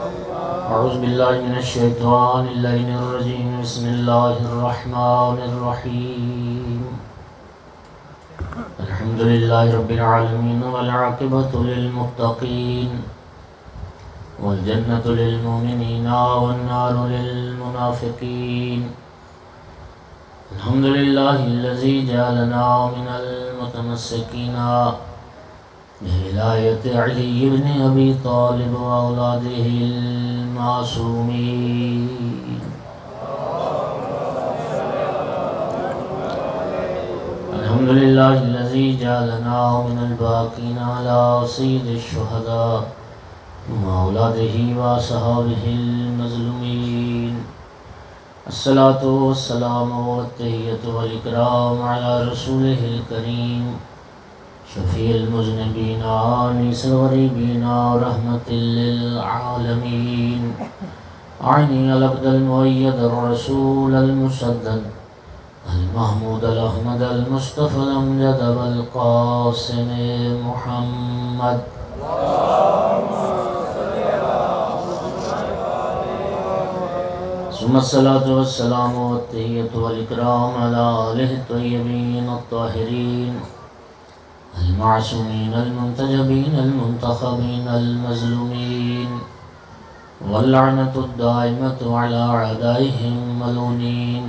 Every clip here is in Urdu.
أعوذ بالله من الشيطان اللعين الرجيم بسم الله الرحمن الرحيم الحمد لله رب العالمين والعاقبة للمتقين والجنة للمؤمنين والنار للمنافقين الحمد لله الذي جعلنا من المتمسكين بولاية علي بن أبي طالب وأولاده المعصومين الحمد لله الذي جعلنا من الباقين على سيد الشهداء وأولاده وأصحابه المظلومين الصلاة والسلام والتحية والإكرام على رسوله الكريم شفيع المذنبين آنس الغريبين ورحمة للعالمين أعني العبد المؤيد الرسول المسدد المحمود الأحمد المصطفى الأمجد والقاسم محمد ثم الصلاة والسلام والتحية والإكرام على آله الطيبين الطاهرين المعصومين المنتجبين المنتخبين المظلومين واللعنة الدائمة على أعدائهم ملعونين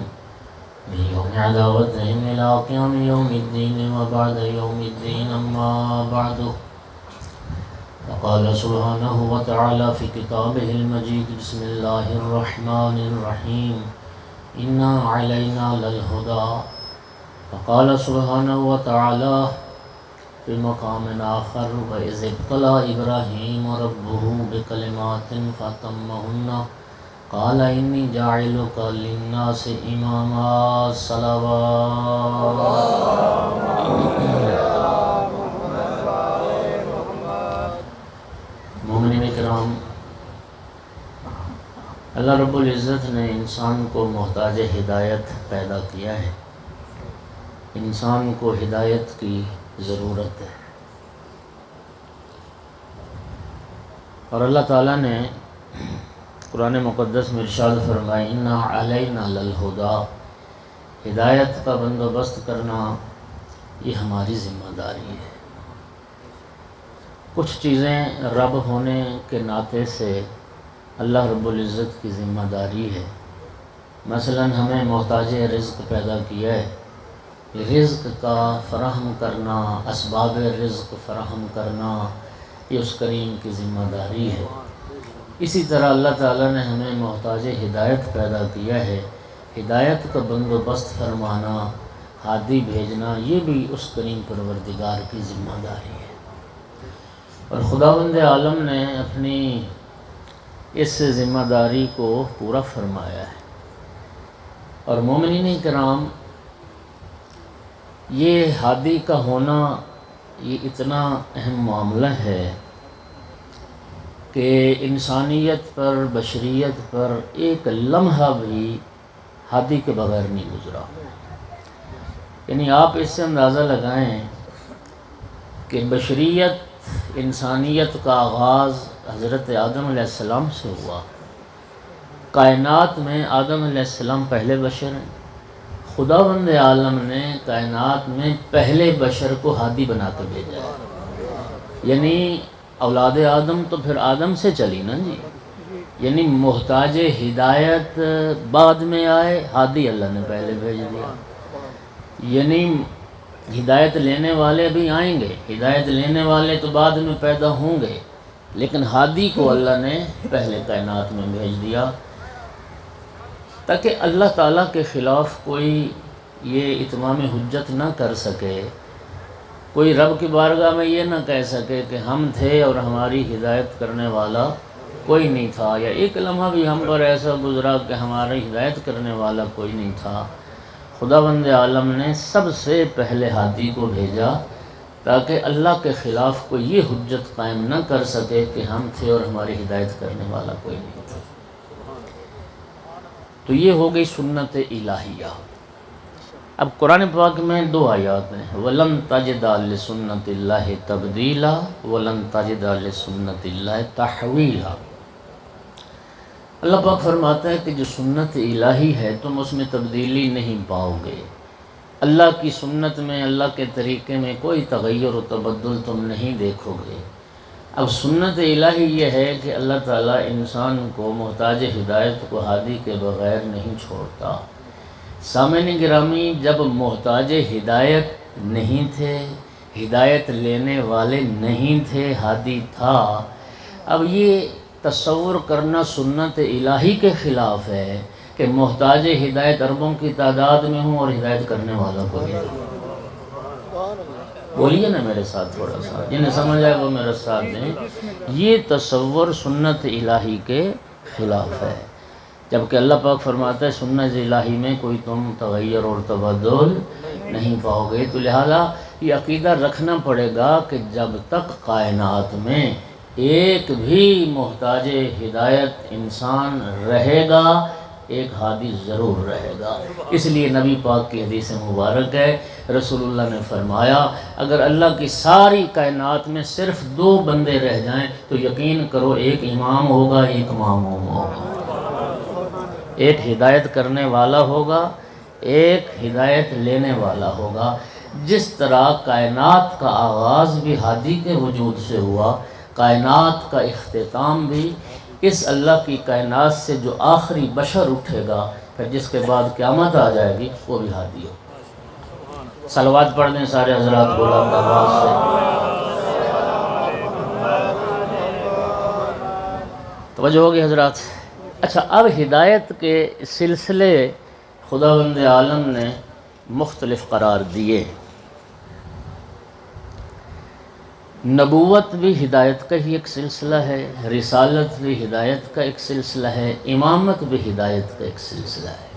من يوم عداوتهم إلى قيام يوم الدين وبعد يوم الدين أما بعد فقال سبحانه وتعالى في كتابه المجيد بسم الله الرحمن الرحيم إنا علينا للهدى فقال سبحانه وتعالى في مقام آخر وإذ ابتلى إبراهيم ربه بكلمات فأتمهن قال إني جاعلك للناس إماما صلوات مومنین کرام، اللہ رب العزت نے انسان کو محتاج ہدایت پیدا کیا ہے۔ انسان کو ہدایت کی ضرورت ہے، اور اللہ تعالیٰ نے قرآن مقدس میں ارشاد فرمایا اِنَّا عَلَيْنَا لَلْهُدَى، ہدایت کا بندوبست کرنا یہ ہماری ذمہ داری ہے۔ کچھ چیزیں رب ہونے کے ناطے سے اللہ رب العزت کی ذمہ داری ہے۔ مثلا ہمیں محتاج رزق پیدا کیا ہے، رزق کا فراہم کرنا، اسباب رزق فراہم کرنا یہ اس کریم کی ذمہ داری ہے۔ اسی طرح اللہ تعالیٰ نے ہمیں محتاج ہدایت پیدا کیا ہے، ہدایت کا بندوبست فرمانا، ہادی بھیجنا یہ بھی اس کریم پروردگار کی ذمہ داری ہے۔ اور خداوند عالم نے اپنی اس ذمہ داری کو پورا فرمایا ہے۔ اور مومنین کرام، یہ ہادی کا ہونا یہ اتنا اہم معاملہ ہے کہ انسانیت پر، بشریت پر ایک لمحہ بھی ہادی کے بغیر نہیں گزرا۔ یعنی آپ اس سے اندازہ لگائیں کہ بشریت، انسانیت کا آغاز حضرت آدم علیہ السلام سے ہوا۔ کائنات میں آدم علیہ السلام پہلے بشر ہیں۔ خداوند عالم نے کائنات میں پہلے بشر کو ہادی بنا کے بھیجا ہے۔ یعنی اولاد آدم تو پھر آدم سے چلی نا جی، یعنی محتاج ہدایت بعد میں آئے، ہادی اللہ نے پہلے بھیج دیا۔ یعنی ہدایت لینے والے بھی آئیں گے، ہدایت لینے والے تو بعد میں پیدا ہوں گے، لیکن ہادی کو اللہ نے پہلے کائنات میں بھیج دیا تاکہ اللہ تعالیٰ کے خلاف کوئی یہ اتمام حجت نہ کر سکے، کوئی رب کی بارگاہ میں یہ نہ کہہ سکے کہ ہم تھے اور ہماری ہدایت کرنے والا کوئی نہیں تھا، یا ایک لمحہ بھی ہم پر ایسا گزرا کہ ہماری ہدایت کرنے والا کوئی نہیں تھا۔ خداوند عالم نے سب سے پہلے ہادی کو بھیجا تاکہ اللہ کے خلاف کوئی یہ حجت قائم نہ کر سکے کہ ہم تھے اور ہماری ہدایت کرنے والا کوئی نہیں تھا۔ تو یہ ہو گئی سنت الہیہ۔ اب قرآن پاک میں 2 آیات ہیں، وَلَن تَجِدَ لِسُنَّتِ اللَّهِ تَبْدِيلًا وَلَن تَجِدَ لِسُنَّتِ اللَّهِ تَحْوِيلًا۔ اللہ پاک فرماتا ہے کہ جو سنت الہی ہے تم اس میں تبدیلی نہیں پاؤ گے، اللہ کی سنت میں، اللہ کے طریقے میں کوئی تغیر و تبدل تم نہیں دیکھو گے۔ اب سنت الہی یہ ہے کہ اللہ تعالیٰ انسان کو محتاج ہدایت کو ہادی کے بغیر نہیں چھوڑتا۔ سامعین گرامی، جب محتاج ہدایت نہیں تھے، ہدایت لینے والے نہیں تھے، ہادی تھا، اب یہ تصور کرنا سنت الہی کے خلاف ہے کہ محتاج ہدایت اربوں کی تعداد میں ہوں اور ہدایت کرنے والا کو ہی۔ بولیے نا میرے ساتھ تھوڑا سا، جنہیں سمجھ آئے وہ میرا ساتھ دیں۔ یہ تصور سنت الہی کے خلاف ہے، جبکہ اللہ پاک فرماتا ہے سنت الہی میں کوئی تم تغیر اور تبدل نہیں پاؤ گے۔ تو لہذا یہ عقیدہ رکھنا پڑے گا کہ جب تک کائنات میں ایک بھی محتاج ہدایت انسان رہے گا، ایک ہادی ضرور رہے گا۔ اس لیے نبی پاک کی حدیث مبارک ہے، رسول اللہ نے فرمایا اگر اللہ کی ساری کائنات میں صرف 2 بندے رہ جائیں تو یقین کرو ایک امام ہوگا، ایک ماموم ہوگا۔ ایک ہدایت کرنے والا ہوگا، ایک ہدایت لینے والا ہوگا۔ جس طرح کائنات کا آغاز بھی ہادی کے وجود سے ہوا، کائنات کا اختتام بھی اس اللہ کی کائنات سے جو آخری بشر اٹھے گا، پھر جس کے بعد قیامت آ جائے گی، وہ بھی ہادی ہو۔ صلوات پڑھ دیں سارے حضرات بلند آواز سے۔ توجہ ہوگی حضرات۔ اچھا، اب ہدایت کے سلسلے خداوند عالم نے مختلف قرار دیے۔ نبوت بھی ہدایت کا ہی ایک سلسلہ ہے، رسالت بھی ہدایت کا ایک سلسلہ ہے، امامت بھی ہدایت کا ایک سلسلہ ہے۔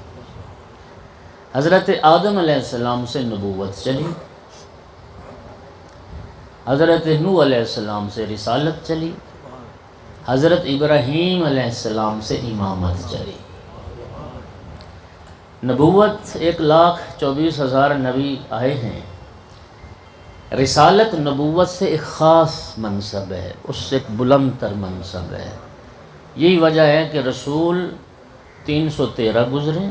حضرت آدم علیہ السلام سے نبوت چلی، حضرت نوح علیہ السلام سے رسالت چلی، حضرت ابراہیم علیہ السلام سے امامت چلی۔ نبوت 1,24,000 نبی آئے ہیں، رسالت نبوت سے ایک خاص منصب ہے، اس سے ایک بلند تر منصب ہے۔ یہی وجہ ہے کہ رسول 313 گزرے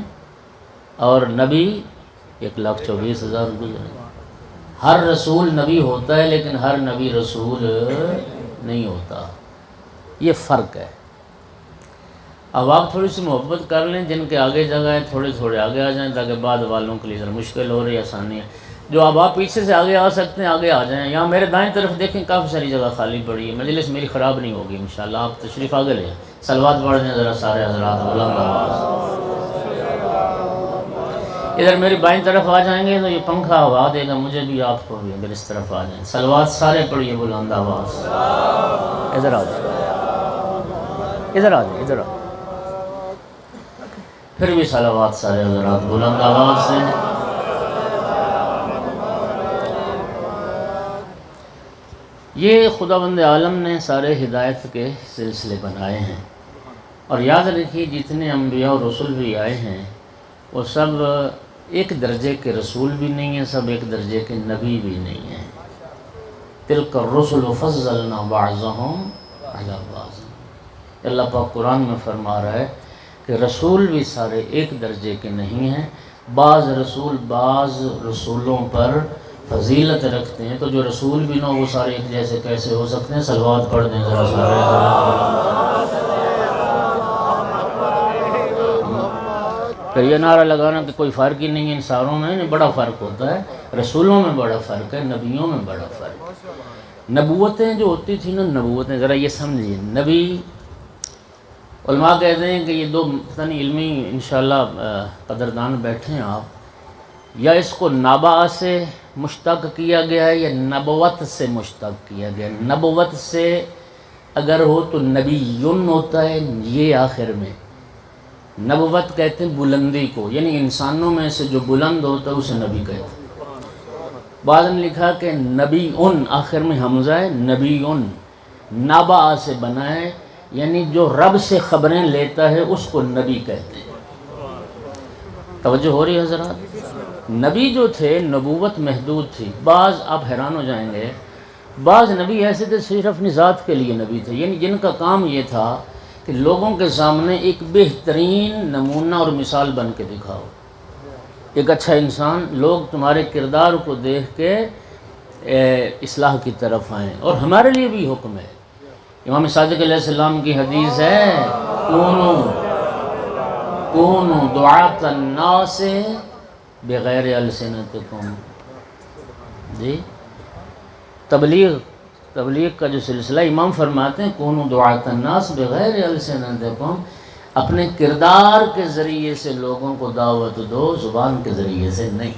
اور نبی 1,24,000 گزرے۔ ہر رسول نبی ہوتا ہے لیکن ہر نبی رسول نہیں ہوتا، یہ فرق ہے۔ اب آپ تھوڑی سی محبت کر لیں، جن کے آگے جگہ ہے تھوڑے آگے آ جائیں تاکہ بعد والوں کے لیے ذرا مشکل ہو رہی ہے، آسانی ہے۔ جو اب آپ پیچھے سے آگے آ سکتے ہیں آگے آ جائیں، یہاں میرے دائیں طرف دیکھیں کافی ساری جگہ خالی پڑی ہے، مجلس میری خراب نہیں ہوگی انشاءاللہ، آپ تشریف آگے لیں۔ صلوات پڑھ دیں ذرا سارے حضرات بلند آواز۔ ادھر میری بائیں طرف آ جائیں گے تو یہ پنکھا ہوا دے گا مجھے بھی، آپ کو بھی، اگر اس طرف آ جائیں۔ صلوات سارے پڑھیے بلند آواز۔ ادھر آ جائیں، ادھر آ جائیں، ادھر آ جائیں، پھر بھی صلوات سارے حضرات بلند آواز سے۔ یہ خداوند عالم نے سارے ہدایت کے سلسلے بنائے ہیں، اور یاد رکھیے جتنے انبیاء اور رسول بھی آئے ہیں وہ سب ایک درجے کے رسول بھی نہیں ہیں، سب ایک درجے کے نبی بھی نہیں ہیں۔ تلک الرسل فضلنا بعضهم علی بعض۔ اللہ پاک قرآن میں فرما رہا ہے کہ رسول بھی سارے ایک درجے کے نہیں ہیں، بعض رسول بعض رسولوں پر فضیلت رکھتے ہیں، تو جو رسول بھی نہ وہ سارے ایک جیسے کیسے ہو سکتے ہیں؟ صلوات پڑھ دیں ذرا سارے۔ پھر یہ نعرہ لگانا کہ کوئی فرق ہی نہیں ہے ان ساروں میں، بڑا فرق ہوتا ہے، رسولوں میں بڑا فرق ہے، نبیوں میں بڑا فرق ہے۔ نبوتیں جو ہوتی تھیں نا، نبوتیں ذرا یہ سمجھیے، نبی علماء کہتے ہیں کہ یہ 2 مختلف علمی انشاءاللہ قدردان بیٹھے ہیں آپ، یا اس کو نابا سے مشتق کیا گیا ہے یا نبوت سے مشتق کیا گیا ہے۔ نبوت سے اگر ہو تو نبیون ہوتا ہے یہ آخر میں، نبوت کہتے ہیں بلندی کو، یعنی انسانوں میں سے جو بلند ہوتا ہے اسے نبی کہتے ہیں۔ بعض نے لکھا کہ نبیون آخر میں حمزہ ہے، نبیون نابا سے بنا ہے، یعنی جو رب سے خبریں لیتا ہے اس کو نبی کہتے ہیں۔ توجہ ہو رہی ہے حضرات؟ نبی جو تھے نبوت محدود تھی، بعض آپ حیران ہو جائیں گے، بعض نبی ایسے تھے صرف اپنی ذات کے لیے نبی تھے، یعنی جن کا کام یہ تھا کہ لوگوں کے سامنے ایک بہترین نمونہ اور مثال بن کے دکھاؤ، ایک اچھا انسان، لوگ تمہارے کردار کو دیکھ کے اصلاح کی طرف آئیں۔ اور ہمارے لیے بھی حکم ہے، امام صادق علیہ السلام کی حدیث ہے، کونوا دعاة الناس بغیر السنتکم۔ جی تبلیغ کا جو سلسلہ، امام فرماتے ہیں کونوا دعاة الناس بغیر السنتکم، اپنے کردار کے ذریعے سے لوگوں کو دعوت دو، زبان کے ذریعے سے نہیں۔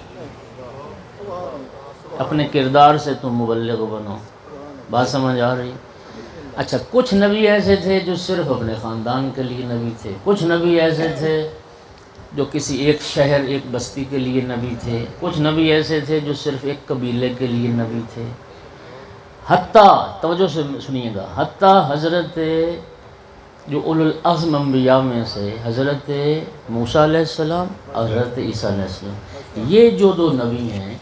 اپنے کردار سے تم مبلغ بنو۔ بات سمجھ آ رہی؟ اچھا، کچھ نبی ایسے تھے جو صرف اپنے خاندان کے لیے نبی تھے، کچھ نبی ایسے تھے جو کسی ایک شہر ایک بستی کے لیے نبی تھے، کچھ نبی ایسے تھے جو صرف ایک قبیلے کے لیے نبی تھے، حتیٰ توجہ سے سنیے گا، حتیٰ حضرت جو اولو العزم انبیاء میں سے حضرت موسیٰ علیہ السلام اور حضرت عیسیٰ علیہ السلام، یہ جو دو نبی ہیں،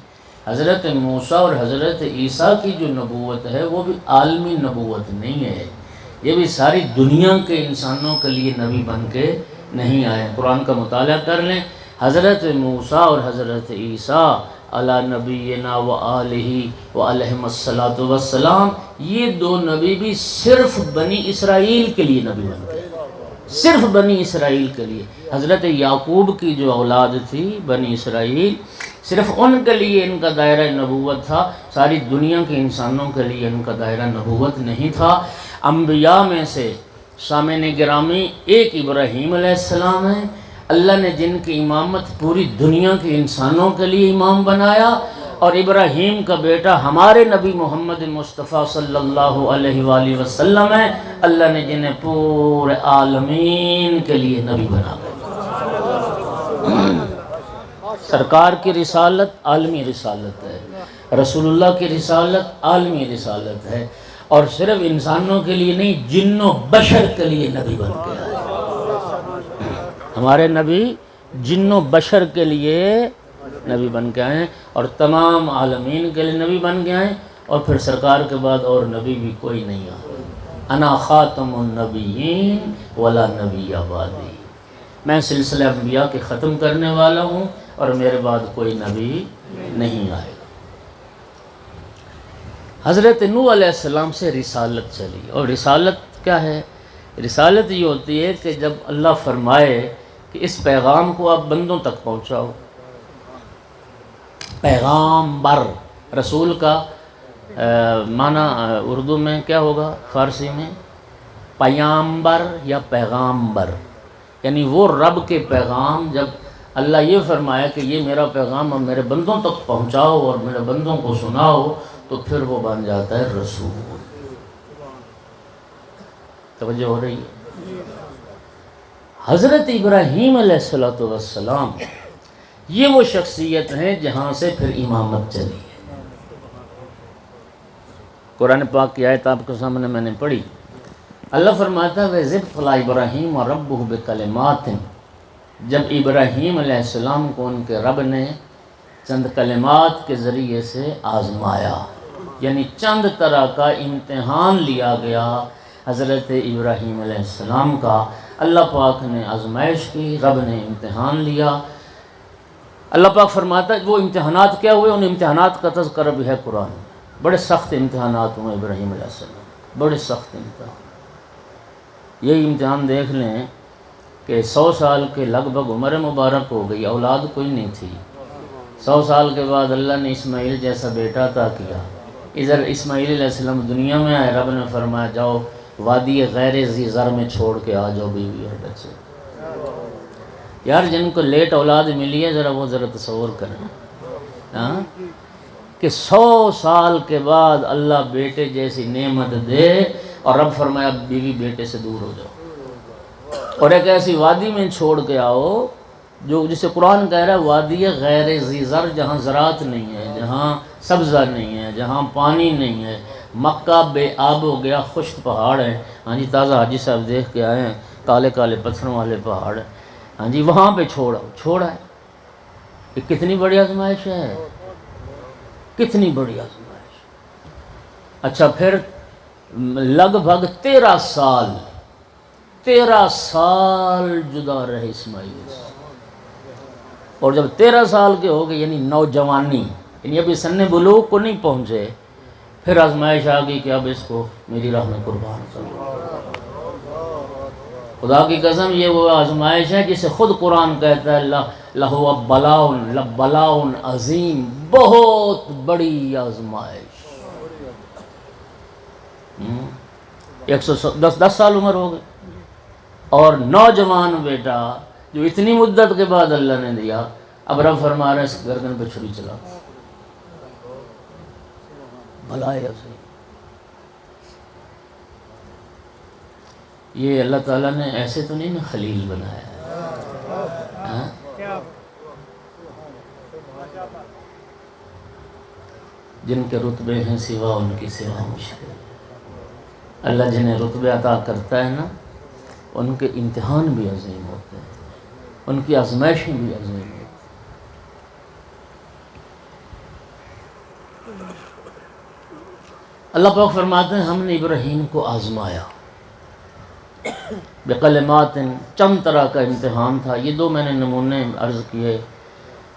حضرت موسیٰ اور حضرت عیسیٰ کی جو نبوت ہے وہ بھی عالمی نبوت نہیں ہے، یہ بھی ساری دنیا کے انسانوں کے لیے نبی بن کے نہیں آئے۔ قرآن کا مطالعہ کر لیں، حضرت موسیٰ اور حضرت عیسیٰ علی نبینا و آلہ و علیہم الصلاۃ والسلام، یہ دو نبی بھی صرف بنی اسرائیل کے لیے نبی بن گئے، صرف بنی اسرائیل کے لیے۔ حضرت یعقوب کی جو اولاد تھی بنی اسرائیل، صرف ان کے لیے ان کا دائرہ نبوت تھا، ساری دنیا کے انسانوں کے لیے ان کا دائرہ نبوت نہیں تھا۔ انبیاء میں سے سامعین گرامی ایک ابراہیم علیہ السلام ہے، اللہ نے جن کی امامت پوری دنیا کے انسانوں کے لیے امام بنایا، اور ابراہیم کا بیٹا ہمارے نبی محمد مصطفیٰ صلی اللہ علیہ وآلہ وسلم ہے، اللہ نے جنہیں پورے عالمین کے لیے نبی بنا دیا۔ سرکار کی رسالت عالمی رسالت ہے، رسول اللہ کی رسالت عالمی رسالت ہے، اور صرف انسانوں کے لیے نہیں، جن و بشر کے لیے نبی بن کے آئے۔ ہمارے نبی جن و بشر کے لیے نبی بن کے آئے، اور تمام عالمین کے لیے نبی بن کے آئے، اور پھر سرکار کے بعد اور نبی بھی کوئی نہیں آئے۔ انا خاتم النبیین ولا نبی بعدی، میں سلسلہ انبیاء کے ختم کرنے والا ہوں، اور میرے بعد کوئی نبی نہیں آئے۔ حضرت نوح علیہ السلام سے رسالت چلی، اور رسالت کیا ہے؟ رسالت یہ ہوتی ہے کہ جب اللہ فرمائے کہ اس پیغام کو آپ بندوں تک پہنچاؤ، پیغامبر، رسول کا معنی اردو میں کیا ہوگا، فارسی میں پیامبر یا پیغامبر، یعنی وہ رب کے پیغام، جب اللہ یہ فرمایا کہ یہ میرا پیغام اب میرے بندوں تک پہنچاؤ اور میرے بندوں کو سناؤ، تو پھر وہ بن جاتا ہے رسول۔ توجہ ہو رہی ہے؟ حضرت ابراہیم علیہ السلام یہ وہ شخصیت ہیں جہاں سے پھر امامت چلی ہے۔ قرآن پاک کی آیت آپ کے سامنے میں نے پڑھی، اللہ فرماتا ہے وَإِذِ ابْتَلَىٰ إِبْرَاهِيمَ رَبُّهُ بِكَلِمَاتٍ، جب ابراہیم علیہ السلام کو ان کے رب نے چند کلمات کے ذریعے سے آزمایا، یعنی چند طرح کا امتحان لیا گیا حضرت ابراہیم علیہ السلام کا۔ اللہ پاک نے آزمائش کی، رب نے امتحان لیا۔ اللہ پاک فرماتا ہے وہ امتحانات کیا ہوئے، ان امتحانات کا تذکرہ بھی ہے قرآن میں۔ بڑے سخت امتحانات ہوئے ابراہیم علیہ السلام، بڑے سخت امتحان۔ یہی امتحان دیکھ لیں کہ 100 سال کے لگ بھگ عمر مبارک ہو گئی، اولاد کوئی نہیں تھی۔ 100 سال کے بعد اللہ نے اسماعیل جیسا بیٹا عطا کیا۔ ادھر اسماعیل علیہ السلام دنیا میں آئے، رب نے فرمایا جاؤ وادی غیر ذی زر میں چھوڑ کے آ جاؤ بیوی اور بچے۔ یار جن کو لیٹ اولاد ملی ہے ذرا وہ تصور کریں، ہاں کہ 100 سال کے بعد اللہ بیٹے جیسی نعمت دے، اور رب فرمایا بیوی بیٹے سے دور ہو جاؤ، اور ایک ایسی وادی میں چھوڑ کے آؤ جو جسے قرآن کہہ رہا ہے وادی غیر ذی زر، جہاں زراعت نہیں ہے، جہاں سبزہ نہیں ہے، جہاں پانی نہیں ہے۔ مکہ بے آب ہو گیا، خشک پہاڑ ہیں، ہاں جی تازہ حاجی صاحب دیکھ کے آئے ہیں، کالے کالے پتھروں والے پہاڑ ہیں، ہاں جی وہاں پہ چھوڑا ہے۔ یہ کتنی بڑی آزمائش ہے، کتنی بڑی آزمائش۔ اچھا پھر لگ بھگ 13 13 سال جدا رہے اسماعیل سے، اور جب 13 سال کے ہو گئے یعنی نوجوانی، یعنی ابھی سن بلوغ کو نہیں پہنچے، پھر آزمائش آ گئی کہ اب اس کو میری راہ میں قربان کرو۔ خدا کی قسم یہ وہ آزمائش ہے جسے خود قرآن کہتا ہے لہو بلاؤن عظیم، بہت بڑی آزمائش۔ 110 سال عمر ہو گئی، اور نوجوان بیٹا جو اتنی مدت کے بعد اللہ نے دیا، اب رب فرما رہا ہے اس گردن پہ چھری چلا، بھلائی عظیم۔ یہ اللہ تعالیٰ نے ایسے تو نہیں نا خلیل بنایا ہے، جن کے رتبے ہیں سوا ان کی سوا مشکل۔ اللہ جنہیں رتبے عطا کرتا ہے نا، ان کے امتحان بھی عظیم ہوتے ہیں، ان کی آزمائشیں بھی عظیم ہوتی ہیں۔ اللہ پاک فرماتے ہیں ہم نے ابراہیم کو آزمایا بکلمات، چند طرح کا امتحان تھا۔ یہ 2 میں نے نمونے عرض کیے،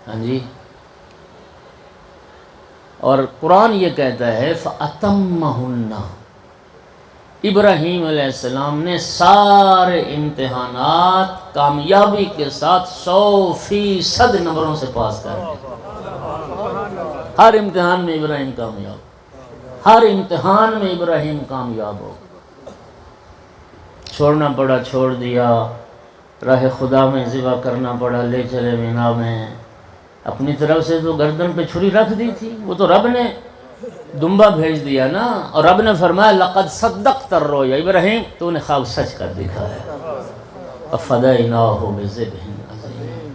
ہاں جی۔ اور قرآن یہ کہتا ہے فَأَتَمَّهُنَّ، ابراہیم علیہ السلام نے سارے امتحانات کامیابی کے ساتھ 100% نمبروں سے پاس کر دیا۔ ہر امتحان میں ابراہیم کامیاب، ہر امتحان میں ابراہیم کامیاب ہو۔ چھوڑنا پڑا چھوڑ دیا، راہ خدا میں ذبح کرنا پڑا، لے چلے مینا میں۔ اپنی طرف سے تو گردن پہ چھری رکھ دی تھی، وہ تو رب نے دمبا بھیج دیا نا، اور رب نے فرمایا لقد صدقت الرؤیا، ابراہیم تو نے خواب سچ کر دکھایا۔ فَفَدَيْنَاهُ بِذِبْحٍ عَظِيمٍ،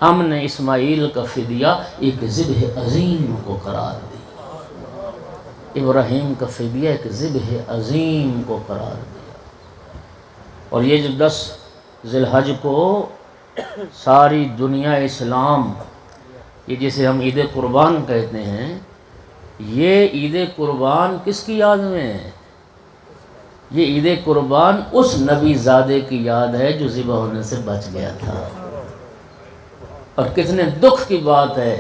ہم نے اسماعیل کا فدیہ ایک ذبح عظیم کو قرار دیا۔ ابراہیم کا فدیہ ایک ذبح عظیم کو قرار دیا۔ اور یہ جو 10 ذی الحج کو ساری دنیا اسلام، یہ جسے ہم عید قربان کہتے ہیں، یہ عید قربان کس کی یاد میں ہے؟ یہ عید قربان اس نبی زادے کی یاد ہے جو ذبح ہونے سے بچ گیا تھا۔ اور کتنے دکھ کی بات ہے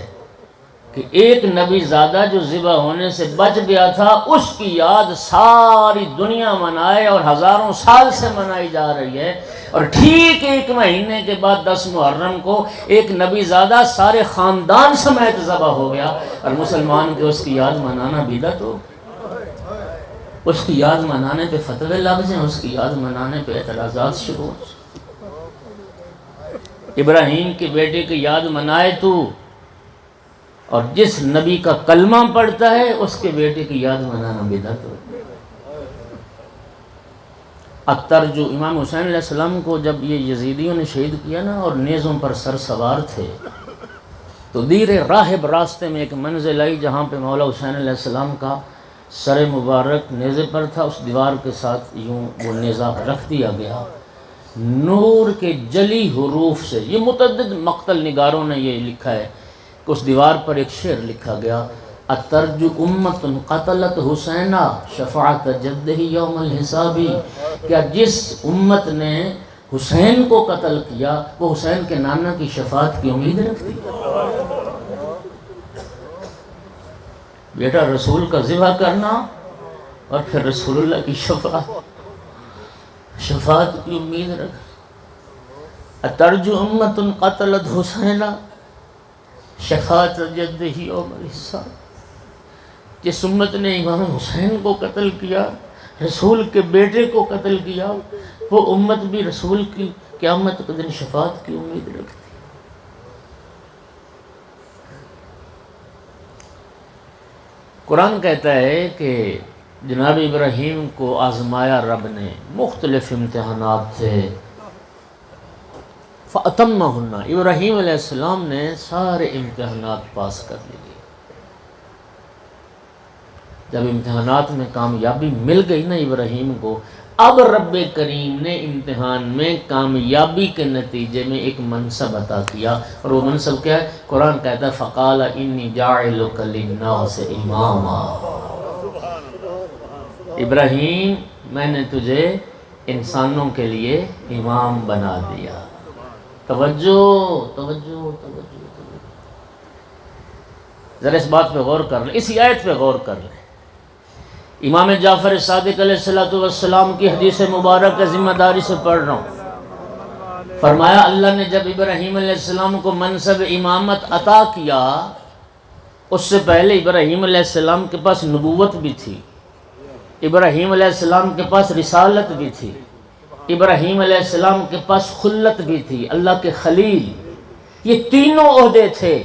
کہ ایک نبی زادہ جو ذبح ہونے سے بچ گیا تھا، اس کی یاد ساری دنیا منائے، اور ہزاروں سال سے منائی جا رہی ہے۔ اور ٹھیک 1 مہینے کے بعد 10 محرم کو ایک نبی زادہ سارے خاندان سمیت ذبح ہو گیا، اور مسلمان کے اس کی یاد منانا بدعت ہو، اس کی یاد منانے پہ فتوے لگ جائیں، اس کی یاد منانے پہ اعتراضات شروع ہو۔ ابراہیم کے بیٹے کی یاد منائے تو، اور جس نبی کا کلمہ پڑھتا ہے اس کے بیٹے کی یاد منانا بدعت ہو۔ اختر جو امام حسین علیہ السلام کو جب یہ یزیدیوں نے شہید کیا نا، اور نیزوں پر سر سوار تھے، تو دیر راہب راستے میں ایک منزل آئی جہاں پہ مولا حسین علیہ السلام کا سر مبارک نیزے پر تھا۔ اس دیوار کے ساتھ یوں وہ نیزہ رکھ دیا گیا، نور کے جلی حروف سے۔ یہ متعدد مقتل نگاروں نے یہ لکھا ہے کہ اس دیوار پر ایک شعر لکھا گیا، اترج امت قتلت حسینہ شفاعت جدہ یوم الحسابی، کیا جس امت نے حسین کو قتل کیا وہ حسین کے نانا کی شفاعت کی امید رکھتی؟ بیٹا رسول کا ذبح کرنا اور پھر رسول اللہ کی شفاعت کی امید رکھ۔ اترج امت قتلت حسینہ شفاعت جدہ یوم الحساب، جس امت نے امام حسین کو قتل کیا، رسول کے بیٹے کو قتل کیا، وہ امت بھی رسول کی قیامت کے دن شفاعت کی امید رکھتی۔ قرآن کہتا ہے کہ جناب ابراہیم کو آزمایا رب نے، مختلف امتحانات تھے۔ فَأَتَمَّهُنَّ، ابراہیم علیہ السلام نے سارے امتحانات پاس کر لیے۔ جب امتحانات میں کامیابی مل گئی نا ابراہیم کو، اب رب کریم نے امتحان میں کامیابی کے نتیجے میں ایک منصب عطا کیا، اور وہ منصب کیا ہے؟ قرآن کہتا ہے فَقَالَ إِنِّي جَاعِلُكَ لِلنَّاسِ إِمَامًا، ابراہیم میں نے تجھے انسانوں کے لیے امام بنا دیا۔ توجہ توجہ توجہ توجہ، ذرا اس بات پہ غور کر لیں، اسی آیت پہ غور کر لیں۔ امام جعفر صادق علیہ السلام کی حدیث مبارک ذمہ داری سے پڑھ رہا ہوں۔ فرمایا اللہ نے جب ابراہیم علیہ السلام کو منصب امامت عطا کیا، اس سے پہلے ابراہیم علیہ السلام کے پاس نبوت بھی تھی، ابراہیم علیہ السلام کے پاس رسالت بھی تھی، ابراہیم علیہ السلام کے پاس خلت بھی تھی، اللہ کے خلیل، یہ تینوں عہدے تھے۔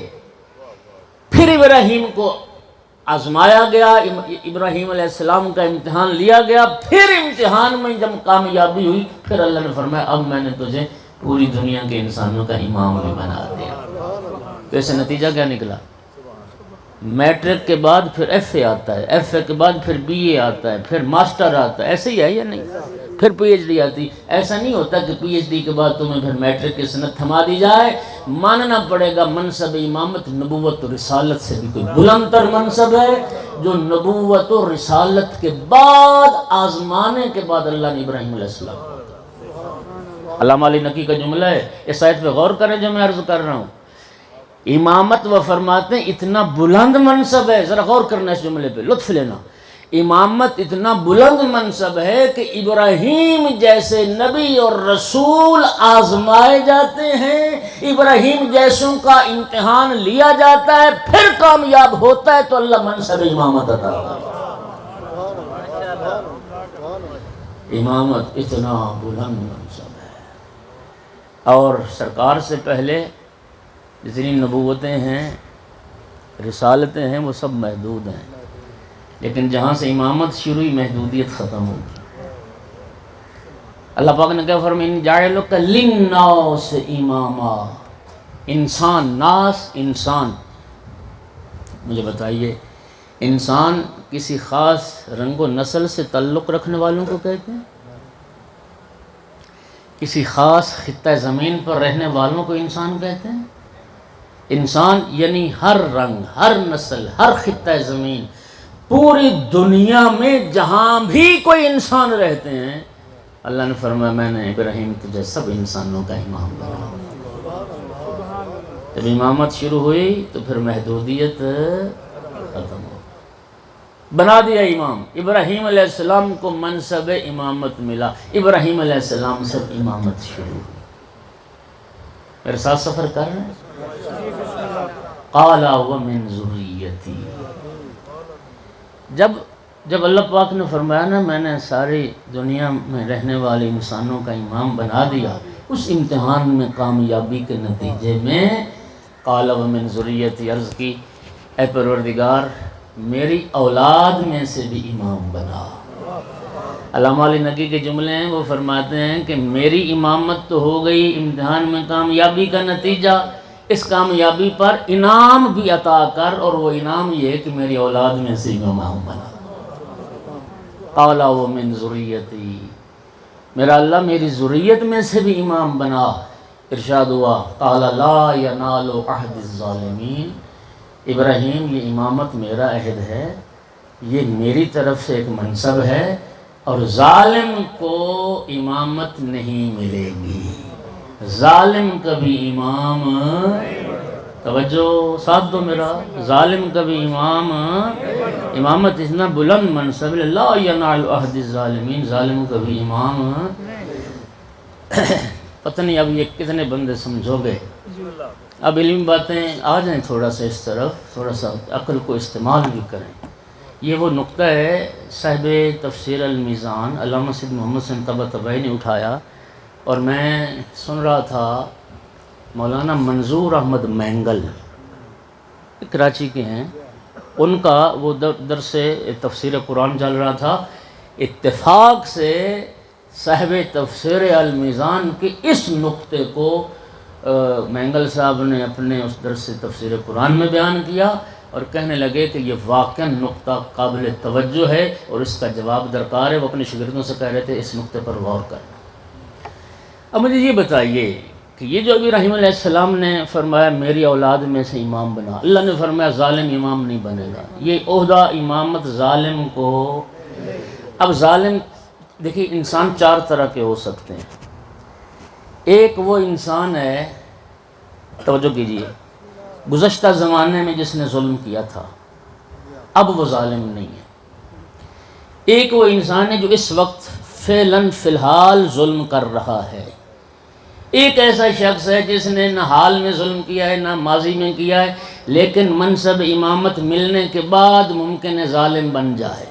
پھر ابراہیم کو آزمایا گیا، ابراہیم علیہ السلام کا امتحان لیا گیا، پھر امتحان میں جب کامیابی ہوئی، پھر اللہ نے فرمایا اب میں نے تجھے پوری دنیا کے انسانوں کا امام بھی بنا دیا۔ تو اسے نتیجہ کیا نکلا؟ میٹرک کے بعد پھر ایف اے آتا ہے، ایف اے کے بعد پھر بی اے آتا ہے، پھر ماسٹر آتا ہے، ایسے ہی ہے یا نہیں؟ پھر پی ایچ ڈی آتی۔ ایسا نہیں ہوتا کہ پی ایچ ڈی کے بعد تمہیں پھر میٹرک کی سند تھما دی جائے، ماننا پڑے گا منصب امامت نبوت و رسالت سے بھی کوئی بلند تر منصب ہے، جو نبوت و رسالت کے بعد آزمانے کے بعد اللہ نے ابراہیم علیہ السلام کو۔ علامہ علی نقی کا جملہ ہے، اس آیت پہ غور کریں جو میں عرض کر رہا ہوں۔ امامت وہ فرماتے ہیں اتنا بلند منصب ہے، ذرا غور کرنا اس جملے پہ، لطف لینا۔ امامت اتنا بلند منصب ہے کہ ابراہیم جیسے نبی اور رسول آزمائے جاتے ہیں، ابراہیم جیسوں کا امتحان لیا جاتا ہے، پھر کامیاب ہوتا ہے تو اللہ منصب امامت عطا کرتا ہے۔ امامت اتنا بلند منصب ہے، اور سرکار سے پہلے جتنی نبوتیں ہیں، رسالتیں ہیں، وہ سب محدود ہیں، لیکن جہاں سے امامت شروع ہوئی محدودیت ختم ہوگی۔ اللہ پاک نے کہا فرمایا جاعلک للناس اماما، انسان، ناس انسان۔ مجھے بتائیے انسان کسی خاص رنگ و نسل سے تعلق رکھنے والوں کو کہتے ہیں؟ کسی خاص خطہ زمین پر رہنے والوں کو انسان کہتے ہیں؟ انسان یعنی ہر رنگ، ہر نسل، ہر خطہ زمین، پوری دنیا میں جہاں بھی کوئی انسان رہتے ہیں، اللہ نے فرمایا میں نے ابراہیم تجھے سب انسانوں کا امام بنا۔ جب امامت شروع ہوئی تو پھر محدودیت ختم ہو، بنا دیا امام۔ ابراہیم علیہ السلام کو منصب امامت ملا، ابراہیم علیہ السلام سے امامت شروع ہوئی۔ میرے ساتھ سفر کر رہے ہیں؟ قال ومن ذریتی، جب اللہ پاک نے فرمایا نا میں نے ساری دنیا میں رہنے والے انسانوں کا امام بنا دیا، اس امتحان میں کامیابی کے نتیجے میں قال ومن ذریتی، عرض کی اے پروردگار میری اولاد میں سے بھی امام بنا۔ علامہ علی نقی کے جملے ہیں، وہ فرماتے ہیں کہ میری امامت تو ہو گئی امتحان میں کامیابی کا نتیجہ، اس کامیابی پر انعام بھی عطا کر، اور وہ انعام یہ ہے کہ میری اولاد میں سے امام بنا۔ قال ومن ذریتی، میرا اللہ میری ذریت میں سے بھی امام بنا۔ ارشاد ہوا قال لا ینال عہد الظالمین، ابراہیم یہ امامت میرا عہد ہے، یہ میری طرف سے ایک منصب ہے، اور ظالم کو امامت نہیں ملے گی، ظالم کبھی امام، توجہ ساتھ دو میرا، ظالم کبھی امامت اتنا بلند منصب، لا ینال عہد الظالمین، ظالم کبھی امام۔ پتہ نہیں اب یہ کتنے بندے سمجھو گے؟ اب علمی باتیں آ جائیں تھوڑا سا اس طرف، تھوڑا سا عقل کو استعمال بھی کریں۔ یہ وہ نقطہ ہے صاحب تفسیر المیزان علامہ سید محمد حسین طباطبائی نے اٹھایا، اور میں سن رہا تھا مولانا منظور احمد مینگل کراچی کے ہیں، ان کا وہ درس تفسیر قرآن چل رہا تھا، اتفاق سے صاحب تفسیر المیزان کے اس نقطے کو مینگل صاحب نے اپنے اس درس تفسیر قرآن میں بیان کیا، اور کہنے لگے کہ یہ واقعا نقطہ قابل توجہ ہے اور اس کا جواب درکار ہے۔ وہ اپنے شاگردوں سے کہہ رہے تھے اس نقطے پر غور کرنا۔ اب مجھے یہ بتائیے کہ یہ جو ابراہیم علیہ السلام نے فرمایا میری اولاد میں سے امام بنا، اللہ نے فرمایا ظالم امام نہیں بنے گا، یہ عہدہ امامت ظالم کو، اب ظالم دیکھیے انسان چار طرح کے ہو سکتے ہیں. ایک وہ انسان ہے، توجہ کیجیے، گزشتہ زمانے میں جس نے ظلم کیا تھا اب وہ ظالم نہیں ہے. ایک وہ انسان ہے جو اس وقت فعلاً فی الحال ظلم کر رہا ہے. ایک ایسا شخص ہے جس نے نہ حال میں ظلم کیا ہے نہ ماضی میں کیا ہے، لیکن منصب امامت ملنے کے بعد ممکن ہے ظالم بن جائے.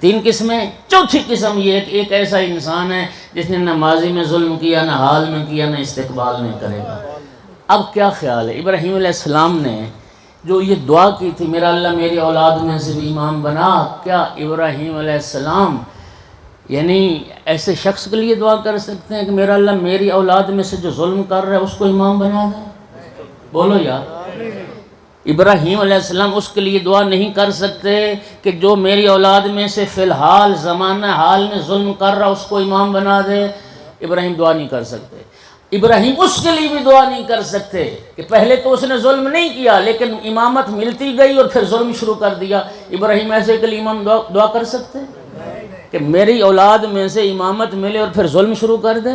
تین قسمیں. چوتھی قسم یہ ہے کہ ایک ایسا انسان ہے جس نے نہ ماضی میں ظلم کیا، نہ حال میں کیا، نہ استقبال میں کرے گا. اب کیا خیال ہے؟ ابراہیم علیہ السلام نے جو یہ دعا کی تھی، میرا اللہ میری اولاد میں سے بھی امام بنا، کیا ابراہیم علیہ السلام یعنی ایسے شخص کے لیے دعا کر سکتے ہیں کہ میرا اللہ میری اولاد میں سے جو ظلم کر رہا ہے اس کو امام بنا دے؟ بولو یار. ابراہیم علیہ السلام اس کے لیے دعا نہیں کر سکتے کہ جو میری اولاد میں سے فی الحال زمانہ حال میں ظلم کر رہا اس کو امام بنا دے؟ ابراہیم دعا نہیں کر سکتے. ابراہیم اس کے لیے بھی دعا نہیں کر سکتے کہ پہلے تو اس نے ظلم نہیں کیا لیکن امامت ملتی گئی اور پھر ظلم شروع کر دیا. ابراہیم ایسے کے لیے امام دعا کر سکتے کہ میری اولاد میں سے امامت ملے اور پھر ظلم شروع کر دے؟